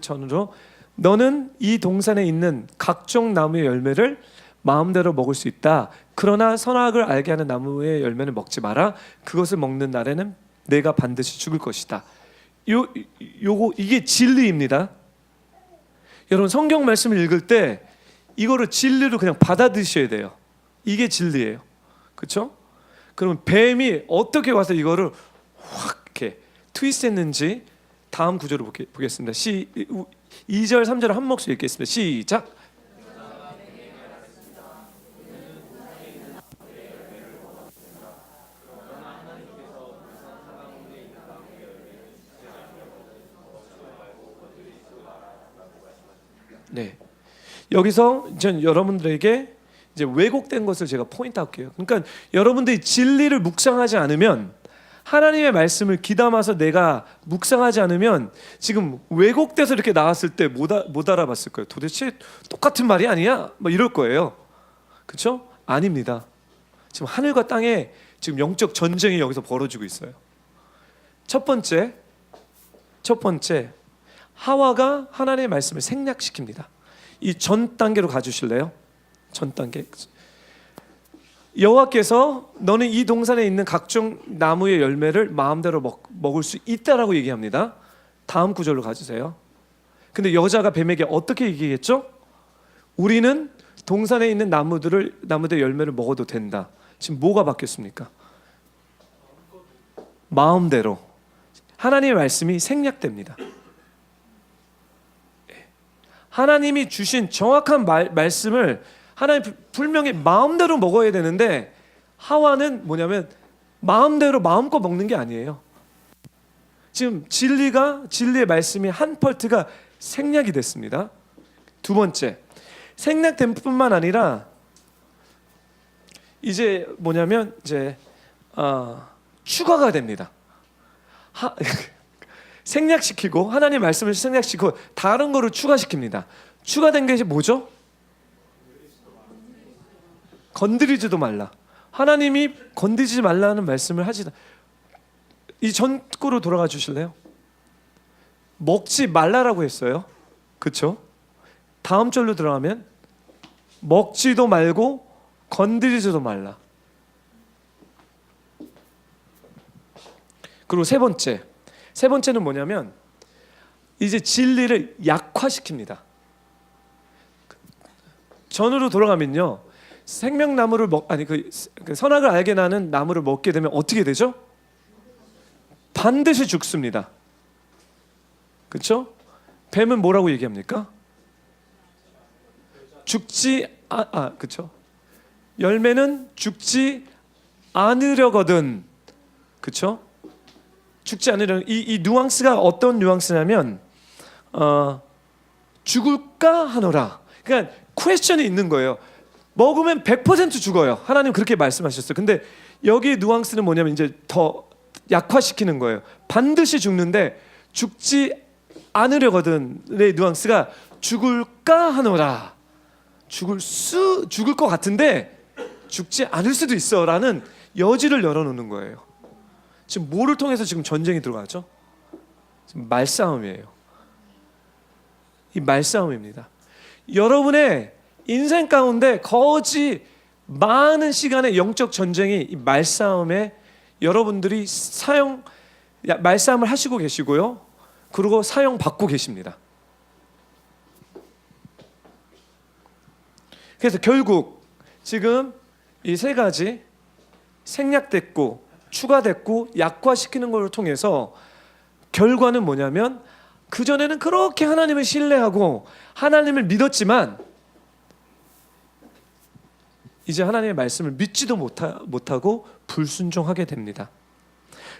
전으로 너는 이 동산에 있는 각종 나무의 열매를 마음대로 먹을 수 있다. 그러나 선악을 알게 하는 나무의 열매는 먹지 마라. 그것을 먹는 날에는 내가 반드시 죽을 것이다. 이게 진리입니다. 여러분 성경 말씀을 읽을 때 이거를 진리로 그냥 받아들이셔야 돼요. 이게 진리예요. 그렇죠? 그러면 뱀이 어떻게 와서 이거를 확 이렇게 트위스트했는지 다음 구절을 보겠습니다. 2절 3절을 한 목소리 읽겠습니다. 시작. 네, 여기서 전 여러분들에게 이제 왜곡된 것을 제가 포인트할게요. 그러니까 여러분들이 진리를 묵상하지 않으면, 하나님의 말씀을 귀담아서 내가 묵상하지 않으면 지금 왜곡돼서 이렇게 나왔을 때 못 알아봤을 거예요. 도대체 똑같은 말이 아니야? 뭐 이럴 거예요. 그렇죠? 아닙니다. 지금 하늘과 땅에 지금 영적 전쟁이 여기서 벌어지고 있어요. 첫 번째 하와가 하나님의 말씀을 생략시킵니다. 이 전 단계로 가주실래요? 전 단계. 여호와께서 너는 이 동산에 있는 각종 나무의 열매를 마음대로 먹을 수 있다라고 얘기합니다. 다음 구절로 가주세요. 근데 여자가 뱀에게 어떻게 얘기했죠? 우리는 동산에 있는 나무들 열매를 먹어도 된다. 지금 뭐가 바뀌었습니까? 마음대로. 하나님의 말씀이 생략됩니다. 하나님이 주신 정확한 말씀을 하나님 분명히 마음대로 먹어야 되는데, 하와는 뭐냐면 마음대로 마음껏 먹는 게 아니에요. 지금 진리의 말씀이 한 펄트가 생략이 됐습니다. 두 번째, 생략된 뿐만 아니라 이제 뭐냐면 이제 추가가 됩니다. 생략시키고, 하나님 말씀을 생략시키고 다른 거를 추가시킵니다. 추가된 게 뭐죠? 건드리지도 말라. 하나님이 건드리지 말라는 말씀을 하지. 이 전구로 돌아가 주실래요? 먹지 말라라고 했어요. 그렇죠? 다음 절로 들어가면 먹지도 말고 건드리지도 말라. 그리고 세 번째는 뭐냐면 이제 진리를 약화시킵니다. 전으로 돌아가면요, 생명나무를 그 선악을 알게 나는 나무를 먹게 되면 어떻게 되죠? 반드시 죽습니다. 그렇죠? 뱀은 뭐라고 얘기합니까? 죽지 그렇죠? 열매는 죽지 않으려거든. 그렇죠? 죽지 않으려. 이 뉘앙스가 어떤 뉘앙스냐면 죽을까 하노라. 그러니까 퀘스천이 있는 거예요. 먹으면 100% 죽어요. 하나님 그렇게 말씀하셨어요. 근데 여기 뉘앙스는 뭐냐면 이제 더 약화시키는 거예요. 반드시 죽는데 죽지 않으려거든의 뉘앙스가 죽을까 하노라. 죽을 것 같은데 죽지 않을 수도 있어라는 여지를 열어놓는 거예요. 지금 뭐를 통해서 지금 전쟁이 들어가죠? 지금 말싸움이에요. 이 말싸움입니다. 여러분의 인생 가운데 거지 많은 시간의 영적 전쟁이 이 말싸움에 여러분들이 말싸움을 하시고 계시고요. 그리고 사용받고 계십니다. 그래서 결국 지금 이 세 가지 생략됐고 추가됐고 약화시키는 것을 통해서 결과는 뭐냐면, 그전에는 그렇게 하나님을 신뢰하고 하나님을 믿었지만 이제 하나님의 말씀을 믿지도 못하고 불순종하게 됩니다.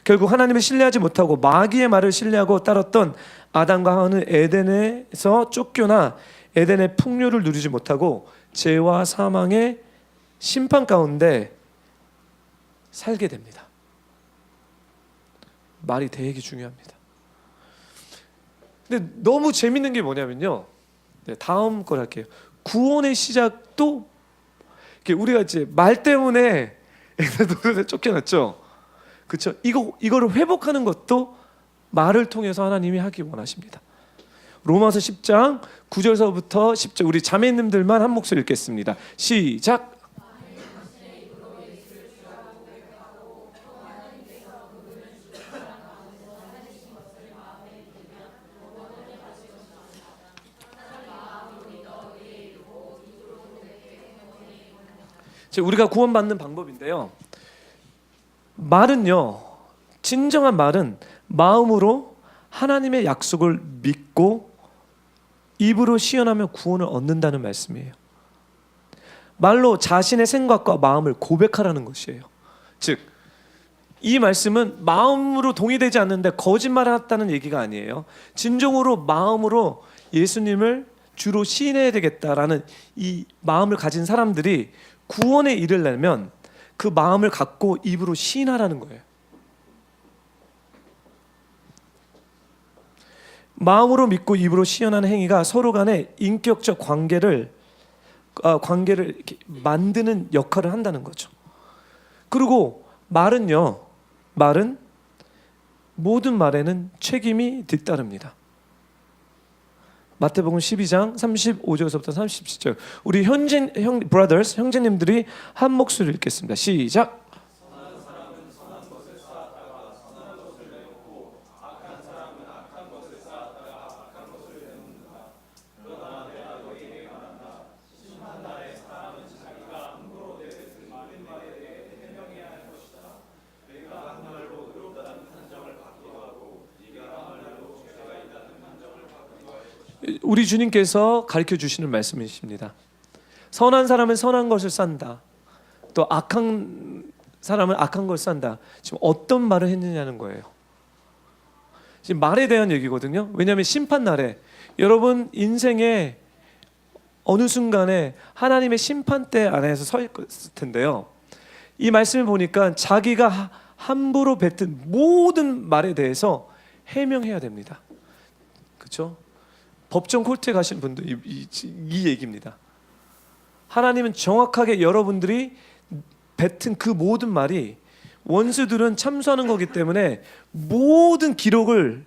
결국 하나님을 신뢰하지 못하고 마귀의 말을 신뢰하고 따랐던 아담과 하와는 에덴에서 쫓겨나 에덴의 풍요를 누리지 못하고 죄와 사망의 심판 가운데 살게 됩니다. 말이 되게 중요합니다. 근데 너무 재밌는 게 뭐냐면요, 다음 걸 할게요. 구원의 시작도 우리가 이제 말 때문에 쫓겨났죠. 그렇죠? 이거를 회복하는 것도 말을 통해서 하나님이 하기 원하십니다. 로마서 10장 9절서부터 10절, 우리 자매님들만 한 목소리 읽겠습니다. 시작. 우리가 구원받는 방법인데요, 말은요, 진정한 말은 마음으로 하나님의 약속을 믿고 입으로 시연하며 구원을 얻는다는 말씀이에요. 말로 자신의 생각과 마음을 고백하라는 것이에요. 즉, 이 말씀은 마음으로 동의되지 않는데 거짓말했다는 얘기가 아니에요. 진정으로 마음으로 예수님을 주로 시인해야 되겠다라는 이 마음을 가진 사람들이 구원에 이르려면 그 마음을 갖고 입으로 시인하라는 거예요. 마음으로 믿고 입으로 시인하는 행위가 서로 간의 인격적 관계를 이렇게 만드는 역할을 한다는 거죠. 그리고 말은 모든 말에는 책임이 뒤따릅니다. 마태복음 12장 35절에서부터 37절, 우리 형제님들이 한 목소리 읽겠습니다. 시작. 우리 주님께서 가르쳐 주시는 말씀이십니다. 선한 사람은 선한 것을 싼다. 또 악한 사람은 악한 걸 싼다. 지금 어떤 말을 했느냐는 거예요. 지금 말에 대한 얘기거든요. 왜냐하면 심판날에 여러분 인생의 어느 순간에 하나님의 심판대 안에서 서 있을 텐데요. 이 말씀을 보니까 자기가 함부로 뱉은 모든 말에 대해서 해명해야 됩니다. 그렇죠? 법정 콜트에 가신 분도 이 얘기입니다. 하나님은 정확하게 여러분들이 뱉은 그 모든 말이 원수들은 참수하는 거기 때문에 모든 기록을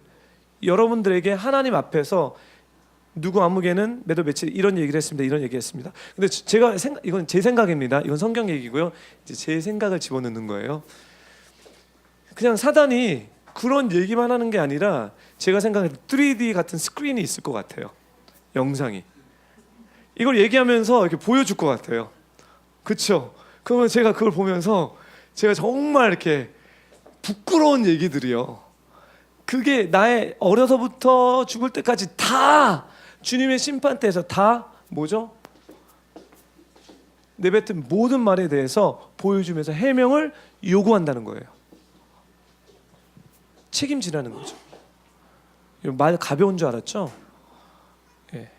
여러분들에게 하나님 앞에서 누구 아무개는 매도 며칠 이런 얘기를 했습니다. 이런 얘기했습니다. 근데 이건 제 생각입니다. 이건 성경 얘기고요. 이제 제 생각을 집어넣는 거예요. 그냥 사단이 그런 얘기만 하는 게 아니라 제가 생각할 때 3D 같은 스크린이 있을 것 같아요. 영상이. 이걸 얘기하면서 이렇게 보여줄 것 같아요. 그렇죠? 그러면 제가 그걸 보면서 제가 정말 이렇게 부끄러운 얘기들이요. 그게 나의 어려서부터 죽을 때까지 다 주님의 심판대에서 다 뭐죠? 내뱉은 모든 말에 대해서 보여주면서 해명을 요구한다는 거예요. 책임지라는 거죠. 말 가벼운 줄 알았죠? 예.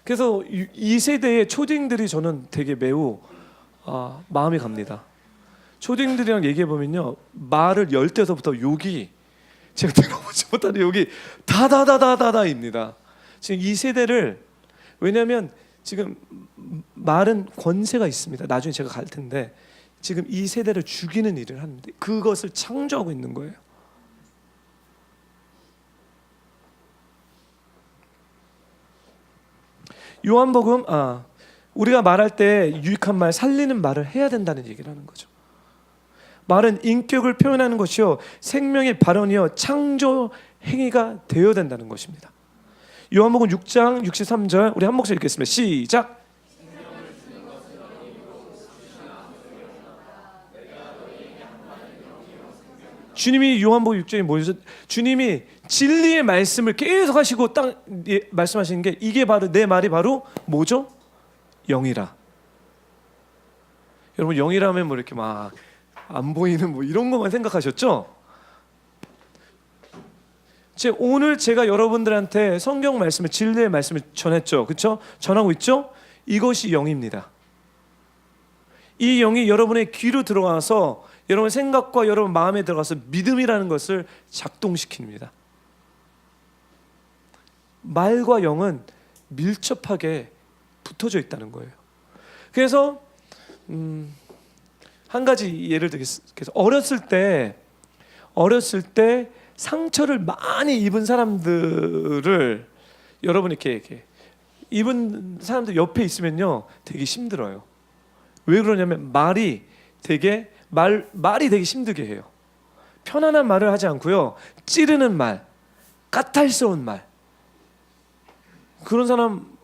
그래서 이 세대의 초딩들이 저는 되게 매우 마음이 갑니다. 초딩들이랑 얘기해 보면요, 말을 열 때서부터 욕이 제가 들어보지 못하는 욕이 다다다다다다입니다. 지금 이 세대를, 왜냐하면 지금 말은 권세가 있습니다. 나중에 제가 갈 텐데 지금 이 세대를 죽이는 일을 하는데 그것을 창조하고 있는 거예요. 요한복음 우리가 말할 때 유익한 말, 살리는 말을 해야 된다는 얘기를 하는 거죠. 말은 인격을 표현하는 것이요 생명의 발언이요 창조 행위가 되어야 된다는 것입니다. 요한복음 6장 63절 우리 한 목소리 읽겠습니다. 시작. 주님이 요한복음 6장에 뭐죠? 주님이 진리의 말씀을 계속 하시고 딱 말씀하시는 게 이게 바로 내 말이 바로 뭐죠? 영이라. 여러분 영이라면 뭐 이렇게 막 안 보이는 뭐 이런 것만 생각하셨죠? 오늘 제가 여러분들한테 성경 말씀을 진리의 말씀을 전했죠. 그렇죠? 전하고 있죠? 이것이 영입니다. 이 영이 여러분의 귀로 들어가서 여러분 생각과 여러분 마음에 들어가서 믿음이라는 것을 작동시킵니다. 말과 영은 밀접하게 붙어져 있다는 거예요. 그래서 한 가지 예를 들겠습니다. 어렸을 때 상처를 많이 입은 사람들을 여러분 이렇게 입은 사람들 옆에 있으면요 되게 힘들어요. 왜 그러냐면 말이 되게 힘들게 해요. 편안한 말을 하지 않고요 찌르는 말, 까탈스러운 말. 그런 사람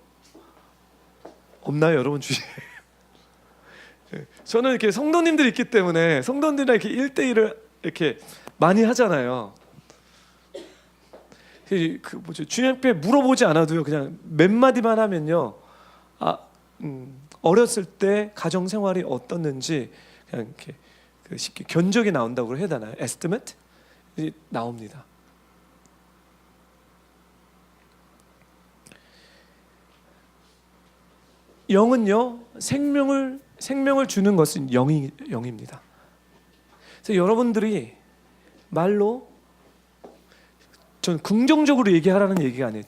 없나요, 여러분 주위에? 저는 이렇게 성도님들이 있기 때문에 성도님들이랑 이렇게 1대1을 이렇게 많이 하잖아요. 주님 앞에 물어보지 않아도요 그냥 몇 마디만 하면요 어렸을 때 가정 생활이 어떻는지 그냥 이렇게 쉽게 견적이 나온다고 해야 되나요? 에스티메이트 나옵니다. 영은요 생명을 주는 것은 영입니다. 그래서 여러분들이 말로 전 긍정적으로 얘기하라는 얘기가 아니에요.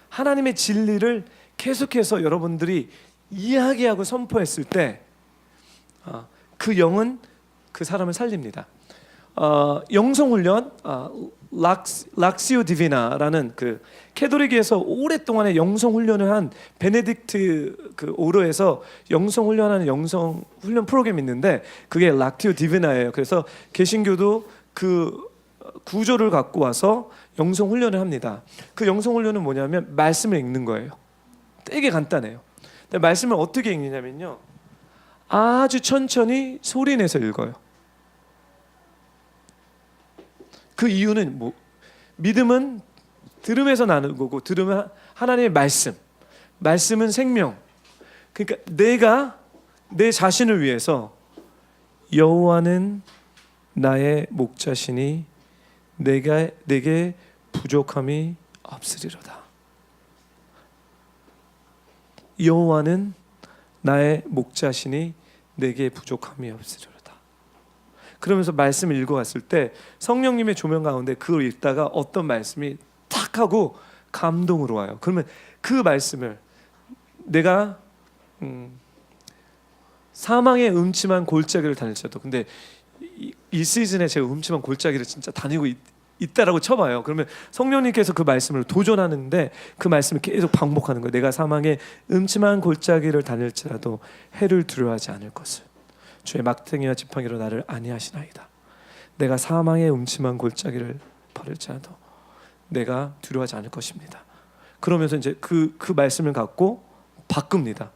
하나님의 진리를 계속해서 여러분들이 이야기하고 선포했을 때 그 영은 그 사람을 살립니다. 영성훈련 락시오 디비나라는 그 캐톨릭에서 오랫동안의 영성훈련을 한 베네딕트 그 오르에서 영성훈련하는 영성훈련 프로그램이 있는데 그게 락시오 디비나예요. 그래서 개신교도 그 구조를 갖고 와서 영성훈련을 합니다. 그 영성훈련은 뭐냐면 말씀을 읽는 거예요. 되게 간단해요. 근데 말씀을 어떻게 읽느냐면요 아주 천천히 소리내서 읽어요. 그 이유는 믿음은 들음에서 나는 거고, 들음은 하나님의 말씀은 생명. 그러니까 내가 내 자신을 위해서 여호와는 나의 목자시니 내게 부족함이 없으리로다. 여호와는 나의 목자시니 내게 부족함이 없으리로다. 그러면서 말씀을 읽어왔을 때 성령님의 조명 가운데 그걸 읽다가 어떤 말씀이 탁 하고 감동으로 와요. 그러면 그 말씀을 내가 사망의 음침한 골짜기를 다닐지라도, 근데 이 시즌에 제가 음침한 골짜기를 진짜 다니고 있다라고 쳐봐요. 그러면 성령님께서 그 말씀을 도전하는데 그 말씀을 계속 반복하는 거예요. 내가 사망의 음침한 골짜기를 다닐지라도 해를 두려워하지 않을 것을 주의 막대기와 지팡이로 나를 안위하시나이다. 내가 사망의 음침한 골짜기를 걸을지라도 내가 두려워하지 않을 것입니다. 그러면서 이제 그 말씀을 갖고 바꿉니다.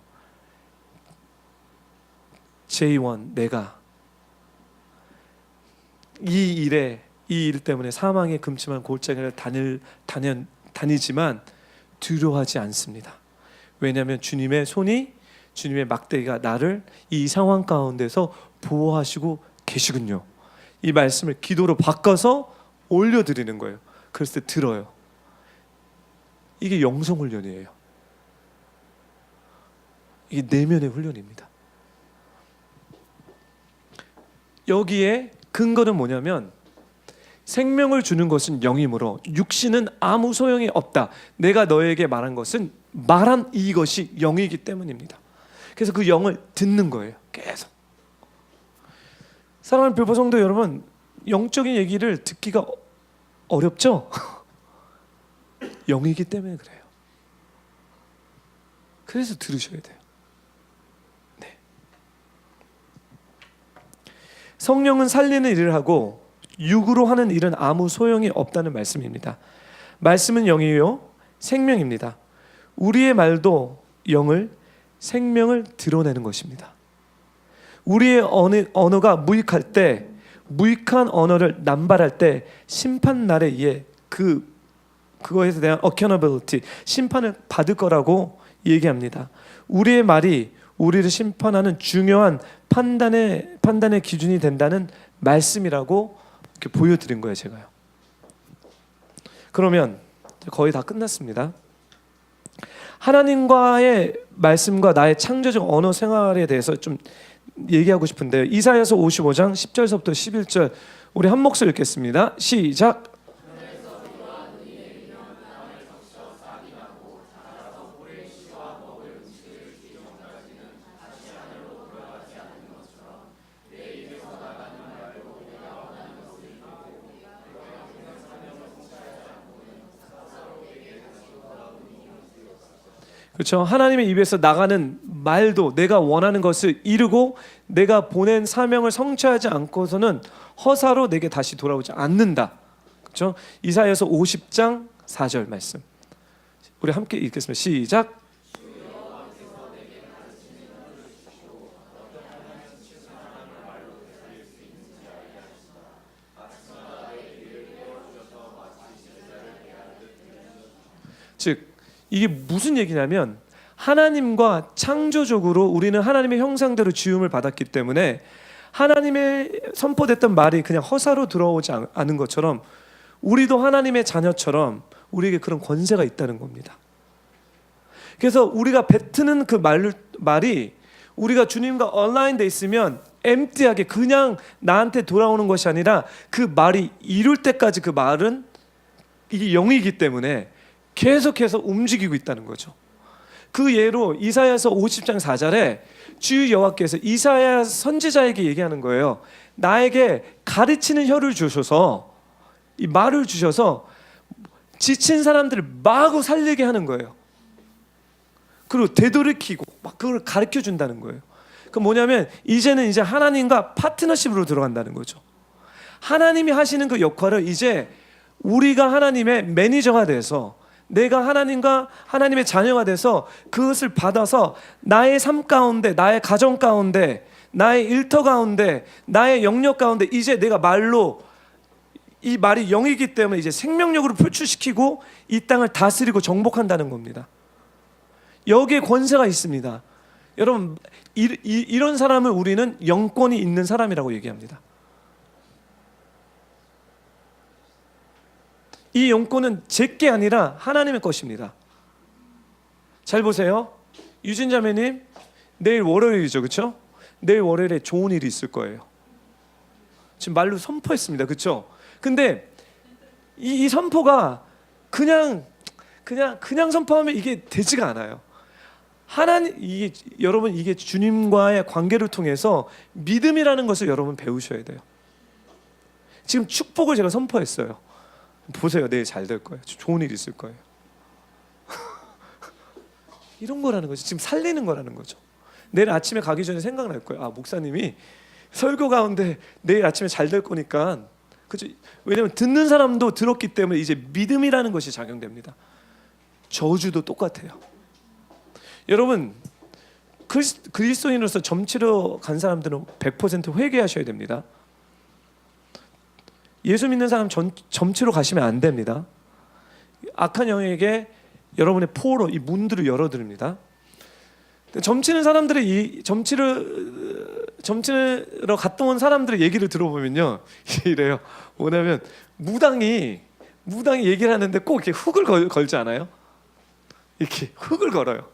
J1 내가 이 일 때문에 사망의 금침한 골짜기를 다니지만 두려워하지 않습니다. 왜냐하면 주님의 손이, 주님의 막대기가 나를 이 상황 가운데서 보호하시고 계시군요. 이 말씀을 기도로 바꿔서 올려드리는 거예요. 그랬을 때 들어요. 이게 영성 훈련이에요. 이게 내면의 훈련입니다. 여기에 근거는 뭐냐면 생명을 주는 것은 영이므로 육신은 아무 소용이 없다. 내가 너에게 말한 것은 말한 이것이 영이기 때문입니다. 그래서 그 영을 듣는 거예요. 계속. 사랑하는 별보 성도 여러분, 영적인 얘기를 듣기가 어렵죠? 영이기 때문에 그래요. 그래서 들으셔야 돼요. 네. 성령은 살리는 일을 하고 육으로 하는 일은 아무 소용이 없다는 말씀입니다. 말씀은 영이요 생명입니다. 우리의 말도 생명을 드러내는 것입니다. 우리의 언어가 무익할 때, 무익한 언어를 남발할 때 심판 날에 의해 그거에 대한 accountability, 심판을 받을 거라고 얘기합니다. 우리의 말이 우리를 심판하는 중요한 판단의 기준이 된다는 말씀이라고 이렇게 보여드린 거예요, 제가요. 그러면 거의 다 끝났습니다. 하나님과의 말씀과 나의 창조적 언어 생활에 대해서 좀 얘기하고 싶은데요. 이사야서 55장 10절서부터 11절 우리 한 목소리 읽겠습니다. 시작. 그렇죠. 하나님의 입에서 나가는 말도 내가 원하는 것을 이루고 내가 보낸 사명을 성취하지 않고서는 허사로 내게 다시 돌아오지 않는다. 그렇죠. 이사야서 50장 4절 말씀 우리 함께 읽겠습니다. 시작. 즉 이게 무슨 얘기냐면 하나님과 창조적으로 우리는 하나님의 형상대로 지음을 받았기 때문에 하나님의 선포됐던 말이 그냥 허사로 들어오지 않은 것처럼 우리도 하나님의 자녀처럼 우리에게 그런 권세가 있다는 겁니다. 그래서 우리가 뱉는 그 말이 우리가 주님과 온라인돼 있으면 empty하게 그냥 나한테 돌아오는 것이 아니라 그 말이 이룰 때까지 그 말은 이게 영이기 때문에 계속해서 움직이고 있다는 거죠. 그 예로 이사야서 50장 4절에 주 여호와께서 이사야 선지자에게 얘기하는 거예요. 나에게 가르치는 혀를 주셔서 이 말을 주셔서 지친 사람들을 마구 살리게 하는 거예요. 그리고 되돌이키고 막 그걸 가르쳐 준다는 거예요. 그 뭐냐면 이제는 이제 하나님과 파트너십으로 들어간다는 거죠. 하나님이 하시는 그 역할을 이제 우리가 하나님의 매니저가 돼서 내가 하나님과 하나님의 자녀가 돼서 그것을 받아서 나의 삶 가운데, 나의 가정 가운데, 나의 일터 가운데, 나의 영역 가운데 이제 내가 말로 이 말이 영이기 때문에 이제 생명력으로 표출시키고 이 땅을 다스리고 정복한다는 겁니다. 여기에 권세가 있습니다. 여러분, 이런 사람을 우리는 영권이 있는 사람이라고 얘기합니다. 이 영권은 제게 아니라 하나님의 것입니다. 잘 보세요. 유진자매님, 내일 월요일이죠, 그렇죠? 내일 월요일에 좋은 일이 있을 거예요. 지금 말로 선포했습니다, 그렇죠? 근데 이 선포가 그냥 선포하면 이게 되지가 않아요. 여러분, 이게 주님과의 관계를 통해서 믿음이라는 것을 여러분 배우셔야 돼요. 지금 축복을 제가 선포했어요. 보세요, 내일 잘 될 거예요. 좋은 일 있을 거예요. 이런 거라는 거죠. 지금 살리는 거라는 거죠. 내일 아침에 가기 전에 생각날 거예요. 아, 목사님이 설교 가운데 내일 아침에 잘 될 거니까, 그죠? 왜냐하면 듣는 사람도 들었기 때문에 이제 믿음이라는 것이 작용됩니다. 저주도 똑같아요. 여러분, 그리스도인으로서 점치러 간 사람들은 100% 회개하셔야 됩니다. 예수 믿는 사람 점치러 가시면 안 됩니다. 악한 영에게 여러분의 포로 이 문들을 열어드립니다. 점치는 사람들의 점치러 갔다 온 사람들의 얘기를 들어보면요, 이래요. 뭐냐면 무당이 얘기를 하는데 꼭 이렇게 훅을 걸지 않아요? 이렇게 훅을 걸어요.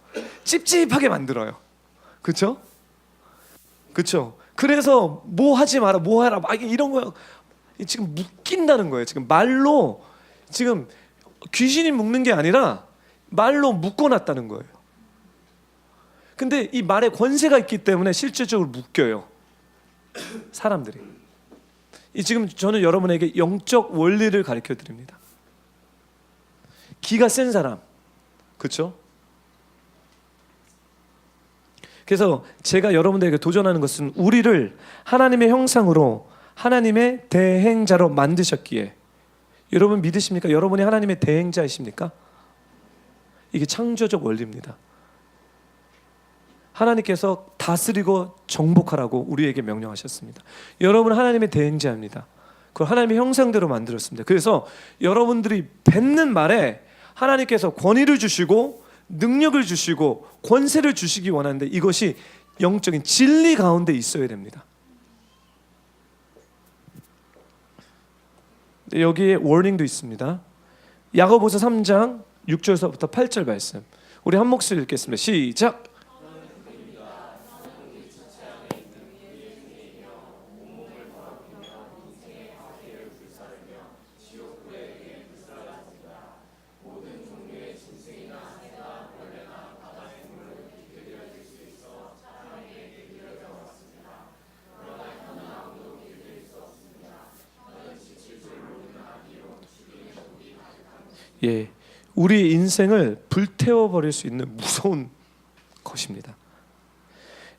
찝찝하게 만들어요. 그렇죠? 그렇죠? 그래서 뭐 하지 마라, 뭐 하라, 막 이런 거 지금 묶인다는 거예요. 지금 말로 지금 귀신이 묶는 게 아니라 말로 묶어놨다는 거예요. 근데 이 말에 권세가 있기 때문에 실질적으로 묶여요, 사람들이. 지금 저는 여러분에게 영적 원리를 가르쳐 드립니다. 기가 센 사람, 그렇죠? 그래서 제가 여러분들에게 도전하는 것은 우리를 하나님의 형상으로 하나님의 대행자로 만드셨기에, 여러분 믿으십니까? 여러분이 하나님의 대행자이십니까? 이게 창조적 원리입니다. 하나님께서 다스리고 정복하라고 우리에게 명령하셨습니다. 여러분은 하나님의 대행자입니다. 그걸 하나님의 형상대로 만들었습니다. 그래서 여러분들이 뱉는 말에 하나님께서 권위를 주시고 능력을 주시고 권세를 주시기 원하는데, 이것이 영적인 진리 가운데 있어야 됩니다. 여기에 워닝도 있습니다. 야고보서 3장 6절서부터 8절 말씀, 우리 한 목소리 읽겠습니다. 시작. 예, 우리 인생을 불태워버릴 수 있는 무서운 것입니다.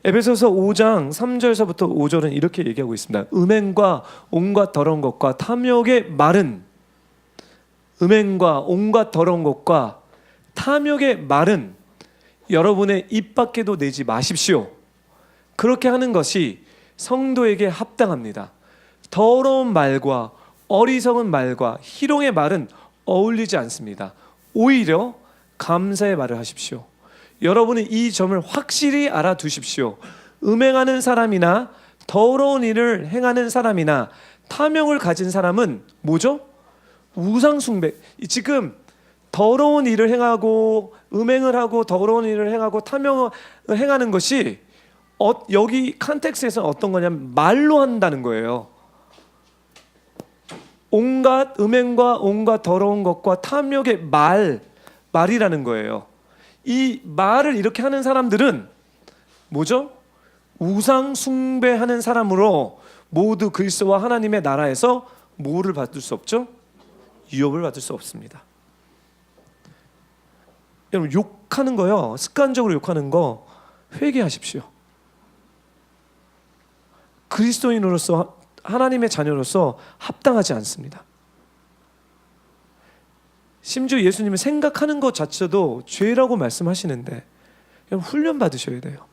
에베소서 5장 3절서부터 5절은 이렇게 얘기하고 있습니다. 음행과 온갖 더러운 것과 탐욕의 말은, 음행과 온갖 더러운 것과 탐욕의 말은 여러분의 입 밖에도 내지 마십시오. 그렇게 하는 것이 성도에게 합당합니다. 더러운 말과 어리석은 말과 희롱의 말은 어울리지 않습니다. 오히려 감사의 말을 하십시오. 여러분은 이 점을 확실히 알아두십시오. 음행하는 사람이나 더러운 일을 행하는 사람이나 탐욕을 가진 사람은 뭐죠? 우상숭배. 지금 더러운 일을 행하고 음행을 하고 더러운 일을 행하고 탐욕을 행하는 것이 여기 컨텍스트에서는 어떤 거냐면 말로 한다는 거예요. 온갖 음행과 온갖 더러운 것과 탐욕의 말이라는 거예요. 이 말을 이렇게 하는 사람들은 뭐죠? 우상 숭배하는 사람으로 모두 그리스도와 하나님의 나라에서 뭐를 받을 수 없죠? 유업을 받을 수 없습니다. 여러분, 욕하는 거요, 습관적으로 욕하는 거 회개하십시오. 그리스도인으로서, 하나님의 자녀로서 합당하지 않습니다. 심지어 예수님은 생각하는 것 자체도 죄라고 말씀하시는데, 훈련 받으셔야 돼요.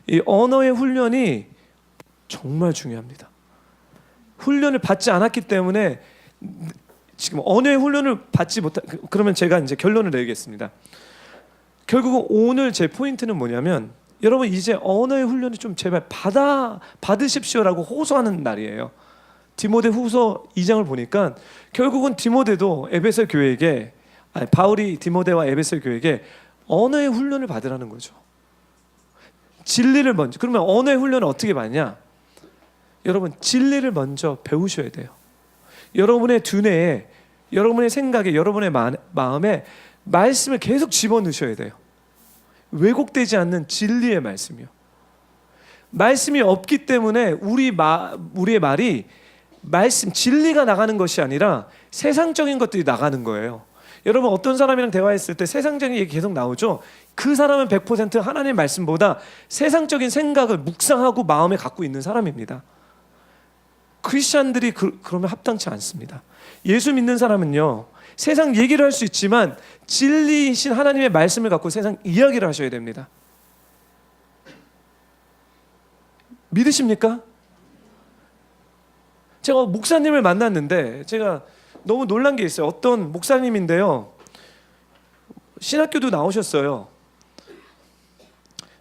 이 언어의 훈련이 정말 중요합니다. 훈련을 받지 않았기 때문에 지금 언어의 훈련을 받지 못한, 그러면 제가 이제 결론을 내리겠습니다. 결국은 오늘 제 포인트는 뭐냐면, 여러분 이제 언어의 훈련을 좀 제발 받으십시오라고 호소하는 날이에요. 디모데후서 2장을 보니까 결국은 디모데도 에베소 교회에게, 바울이 디모데와 에베소 교회에게 언어의 훈련을 받으라는 거죠. 진리를 먼저. 그러면 언어의 훈련을 어떻게 받냐? 여러분 진리를 먼저 배우셔야 돼요. 여러분의 두뇌에, 여러분의 생각에, 여러분의 마음에 말씀을 계속 집어넣으셔야 돼요. 왜곡되지 않는 진리의 말씀이요. 말씀이 없기 때문에 우리의 말이 말씀, 진리가 나가는 것이 아니라 세상적인 것들이 나가는 거예요. 여러분 어떤 사람이랑 대화했을 때 세상적인 얘기 계속 나오죠. 그 사람은 100% 하나님의 말씀보다 세상적인 생각을 묵상하고 마음에 갖고 있는 사람입니다. 크리스찬들이 그러면 합당치 않습니다. 예수 믿는 사람은요, 세상 얘기를 할 수 있지만 진리이신 하나님의 말씀을 갖고 세상 이야기를 하셔야 됩니다. 믿으십니까? 제가 목사님을 만났는데 제가 너무 놀란 게 있어요. 어떤 목사님인데요, 신학교도 나오셨어요.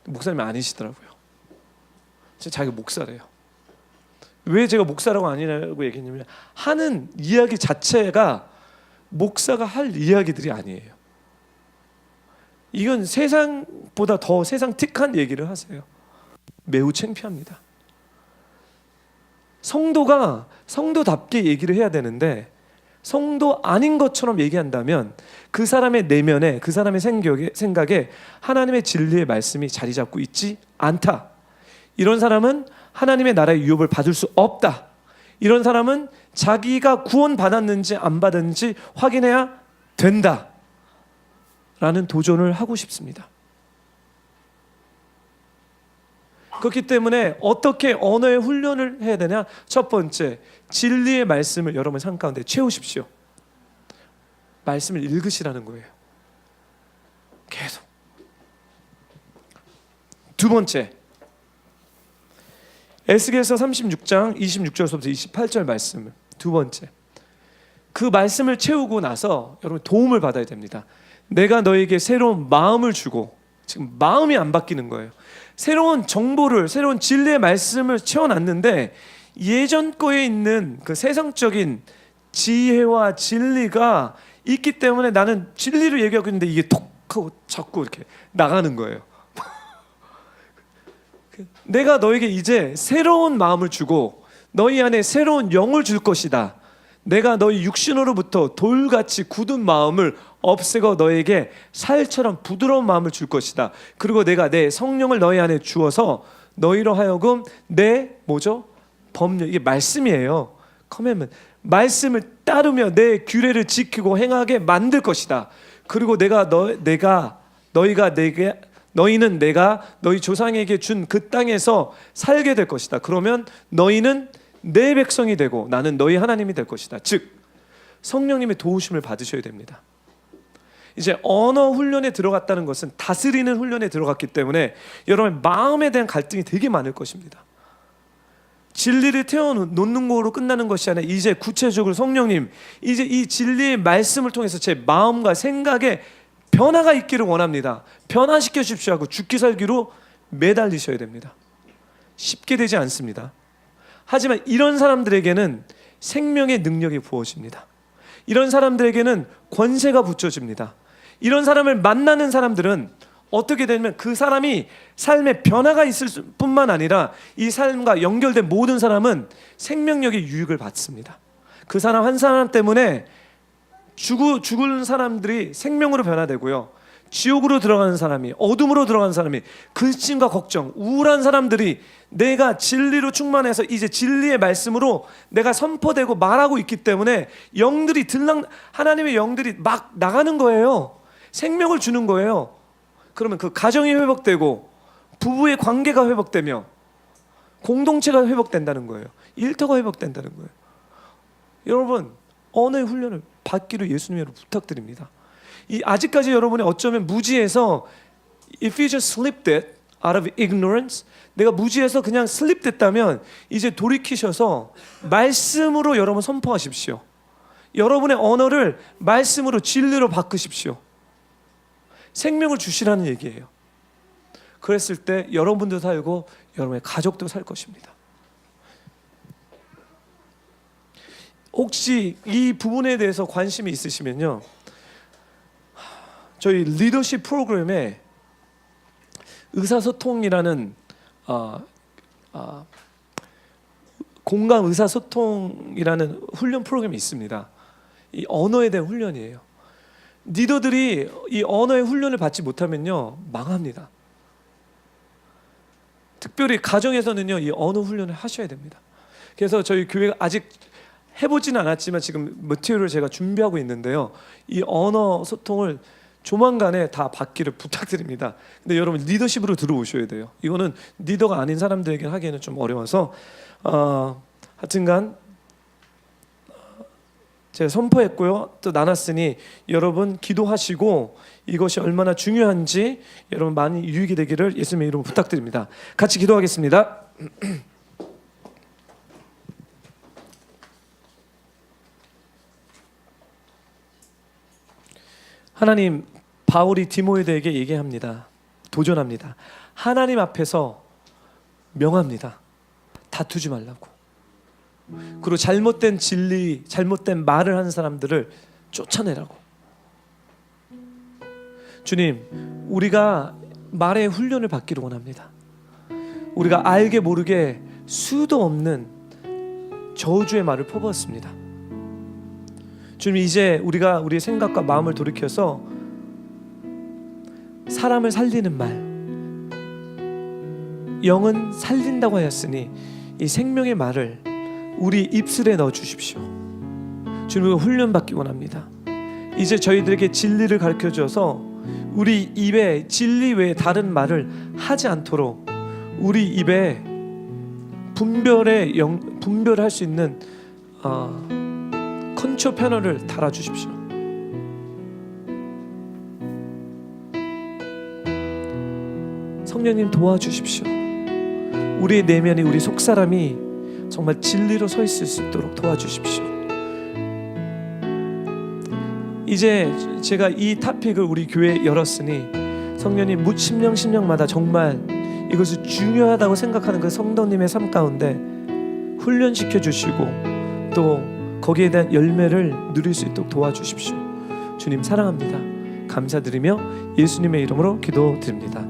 목사님이 아니시더라고요. 자기가 목사래요. 왜 제가 목사라고 아니라고 얘기했냐면, 하는 이야기 자체가 목사가 할 이야기들이 아니에요. 이건 세상보다 더 세상 틱한 얘기를 하세요. 매우 창피합니다. 성도가 성도답게 얘기를 해야 되는데 성도 아닌 것처럼 얘기한다면 그 사람의 내면에, 그 사람의 생각에 하나님의 진리의 말씀이 자리 잡고 있지 않다. 이런 사람은 하나님의 나라의 유업을 받을 수 없다. 이런 사람은 자기가 구원받았는지 안 받았는지 확인해야 된다 라는 도전을 하고 싶습니다. 그렇기 때문에 어떻게 언어의 훈련을 해야 되냐? 첫 번째, 진리의 말씀을 여러분 삶 가운데 채우십시오. 말씀을 읽으시라는 거예요. 계속. 두 번째, 에스겔서 36장 26절부터 28절 말씀을, 두 번째, 그 말씀을 채우고 나서 여러분 도움을 받아야 됩니다. 내가 너에게 새로운 마음을 주고, 지금 마음이 안 바뀌는 거예요. 새로운 정보를, 새로운 진리의 말씀을 채워놨는데 예전 거에 있는 그 세상적인 지혜와 진리가 있기 때문에 나는 진리를 얘기하고 있는데 이게 톡 하고 자꾸 이렇게 나가는 거예요. 내가 너에게 이제 새로운 마음을 주고 너희 안에 새로운 영을 줄 것이다. 내가 너희 육신으로부터 돌같이 굳은 마음을 없애고 너에게 살처럼 부드러운 마음을 줄 것이다. 그리고 내가 내 성령을 너희 안에 주어서 너희로 하여금 내 법령, 이게 말씀이에요. 커맨먼트, 말씀을 따르며 내 규례를 지키고 행하게 만들 것이다. 그리고 너희는 내가 너희 조상에게 준 그 땅에서 살게 될 것이다. 그러면 너희는 내 백성이 되고 나는 너희 하나님이 될 것이다. 즉 성령님의 도우심을 받으셔야 됩니다. 이제 언어 훈련에 들어갔다는 것은 다스리는 훈련에 들어갔기 때문에 여러분의 마음에 대한 갈등이 되게 많을 것입니다. 진리를 태워놓는 거로 끝나는 것이 아니라 이제 구체적으로 성령님, 이제 이 진리의 말씀을 통해서 제 마음과 생각에 변화가 있기를 원합니다. 변화시켜 주십시오 하고 죽기 살기로 매달리셔야 됩니다. 쉽게 되지 않습니다. 하지만 이런 사람들에게는 생명의 능력이 부어집니다. 이런 사람들에게는 권세가 붙여집니다. 이런 사람을 만나는 사람들은 어떻게 되면 그 사람이 삶에 변화가 있을 뿐만 아니라 이 삶과 연결된 모든 사람은 생명력의 유익을 받습니다. 그 사람 한 사람 때문에 죽은 사람들이 생명으로 변화되고요, 지옥으로 들어가는 사람이, 어둠으로 들어가는 사람이, 근심과 걱정, 우울한 사람들이 내가 진리로 충만해서 이제 진리의 말씀으로 내가 선포되고 말하고 있기 때문에 영들이 하나님의 영들이 막 나가는 거예요. 생명을 주는 거예요. 그러면 그 가정이 회복되고 부부의 관계가 회복되며 공동체가 회복된다는 거예요. 일터가 회복된다는 거예요. 여러분, 언어의 훈련을 받기로 예수님으로 부탁드립니다. 아직까지 여러분이 어쩌면 무지해서 if you just slipped it out of ignorance, 내가 무지해서 그냥 슬립됐다면 이제 돌이키셔서 말씀으로 여러분 선포하십시오. 여러분의 언어를 말씀으로 진리로 바꾸십시오. 생명을 주시라는 얘기예요. 그랬을 때 여러분도 살고 여러분의 가족도 살 것입니다. 혹시 이 부분에 대해서 관심이 있으시면요, 저희 리더십 프로그램에 의사소통이라는 공감 의사소통이라는 훈련 프로그램이 있습니다. 이 언어에 대한 훈련이에요. 리더들이 이 언어의 훈련을 받지 못하면요, 망합니다. 특별히 가정에서는요, 이 언어 훈련을 하셔야 됩니다. 그래서 저희 교회가 아직 해보지는 않았지만 지금 머티리얼을 제가 준비하고 있는데요, 이 언어 소통을 조만간에 다 받기를 부탁드립니다. 근데 여러분 리더십으로 들어오셔야 돼요. 이거는 리더가 아닌 사람들에게 하기에는 좀 어려워서 하여튼간 제가 선포했고요, 또 나눴으니 여러분 기도하시고 이것이 얼마나 중요한지 여러분 많이 유익이 되기를 예수님의 이름으로 부탁드립니다. 같이 기도하겠습니다. 하나님, 바울이 디모데에게 얘기합니다. 도전합니다. 하나님 앞에서 명합니다. 다투지 말라고. 그리고 잘못된 진리, 잘못된 말을 하는 사람들을 쫓아내라고. 주님, 우리가 말의 훈련을 받기를 원합니다. 우리가 알게 모르게 수도 없는 저주의 말을 퍼부었습니다. 주님, 이제 우리가 우리의 생각과 마음을 돌이켜서 사람을 살리는 말, 영은 살린다고 하였으니 이 생명의 말을 우리 입술에 넣어 주십시오. 주님, 우리가 훈련받기 원합니다. 이제 저희들에게 진리를 가르쳐 주셔서 우리 입에 진리 외에 다른 말을 하지 않도록 우리 입에 분별할 수 있는 컨트롤 패널을 달아주십시오. 성령님 도와주십시오. 우리의 내면이, 우리 속사람이 정말 진리로 서 있을 수 있도록 도와주십시오. 이제 제가 이 토픽을 우리 교회에 열었으니 성령님 심령마다 정말 이것을 중요하다고 생각하는 그 성도님의 삶 가운데 훈련시켜 주시고 또 거기에 대한 열매를 누릴 수 있도록 도와주십시오. 주님 사랑합니다. 감사드리며 예수님의 이름으로 기도드립니다.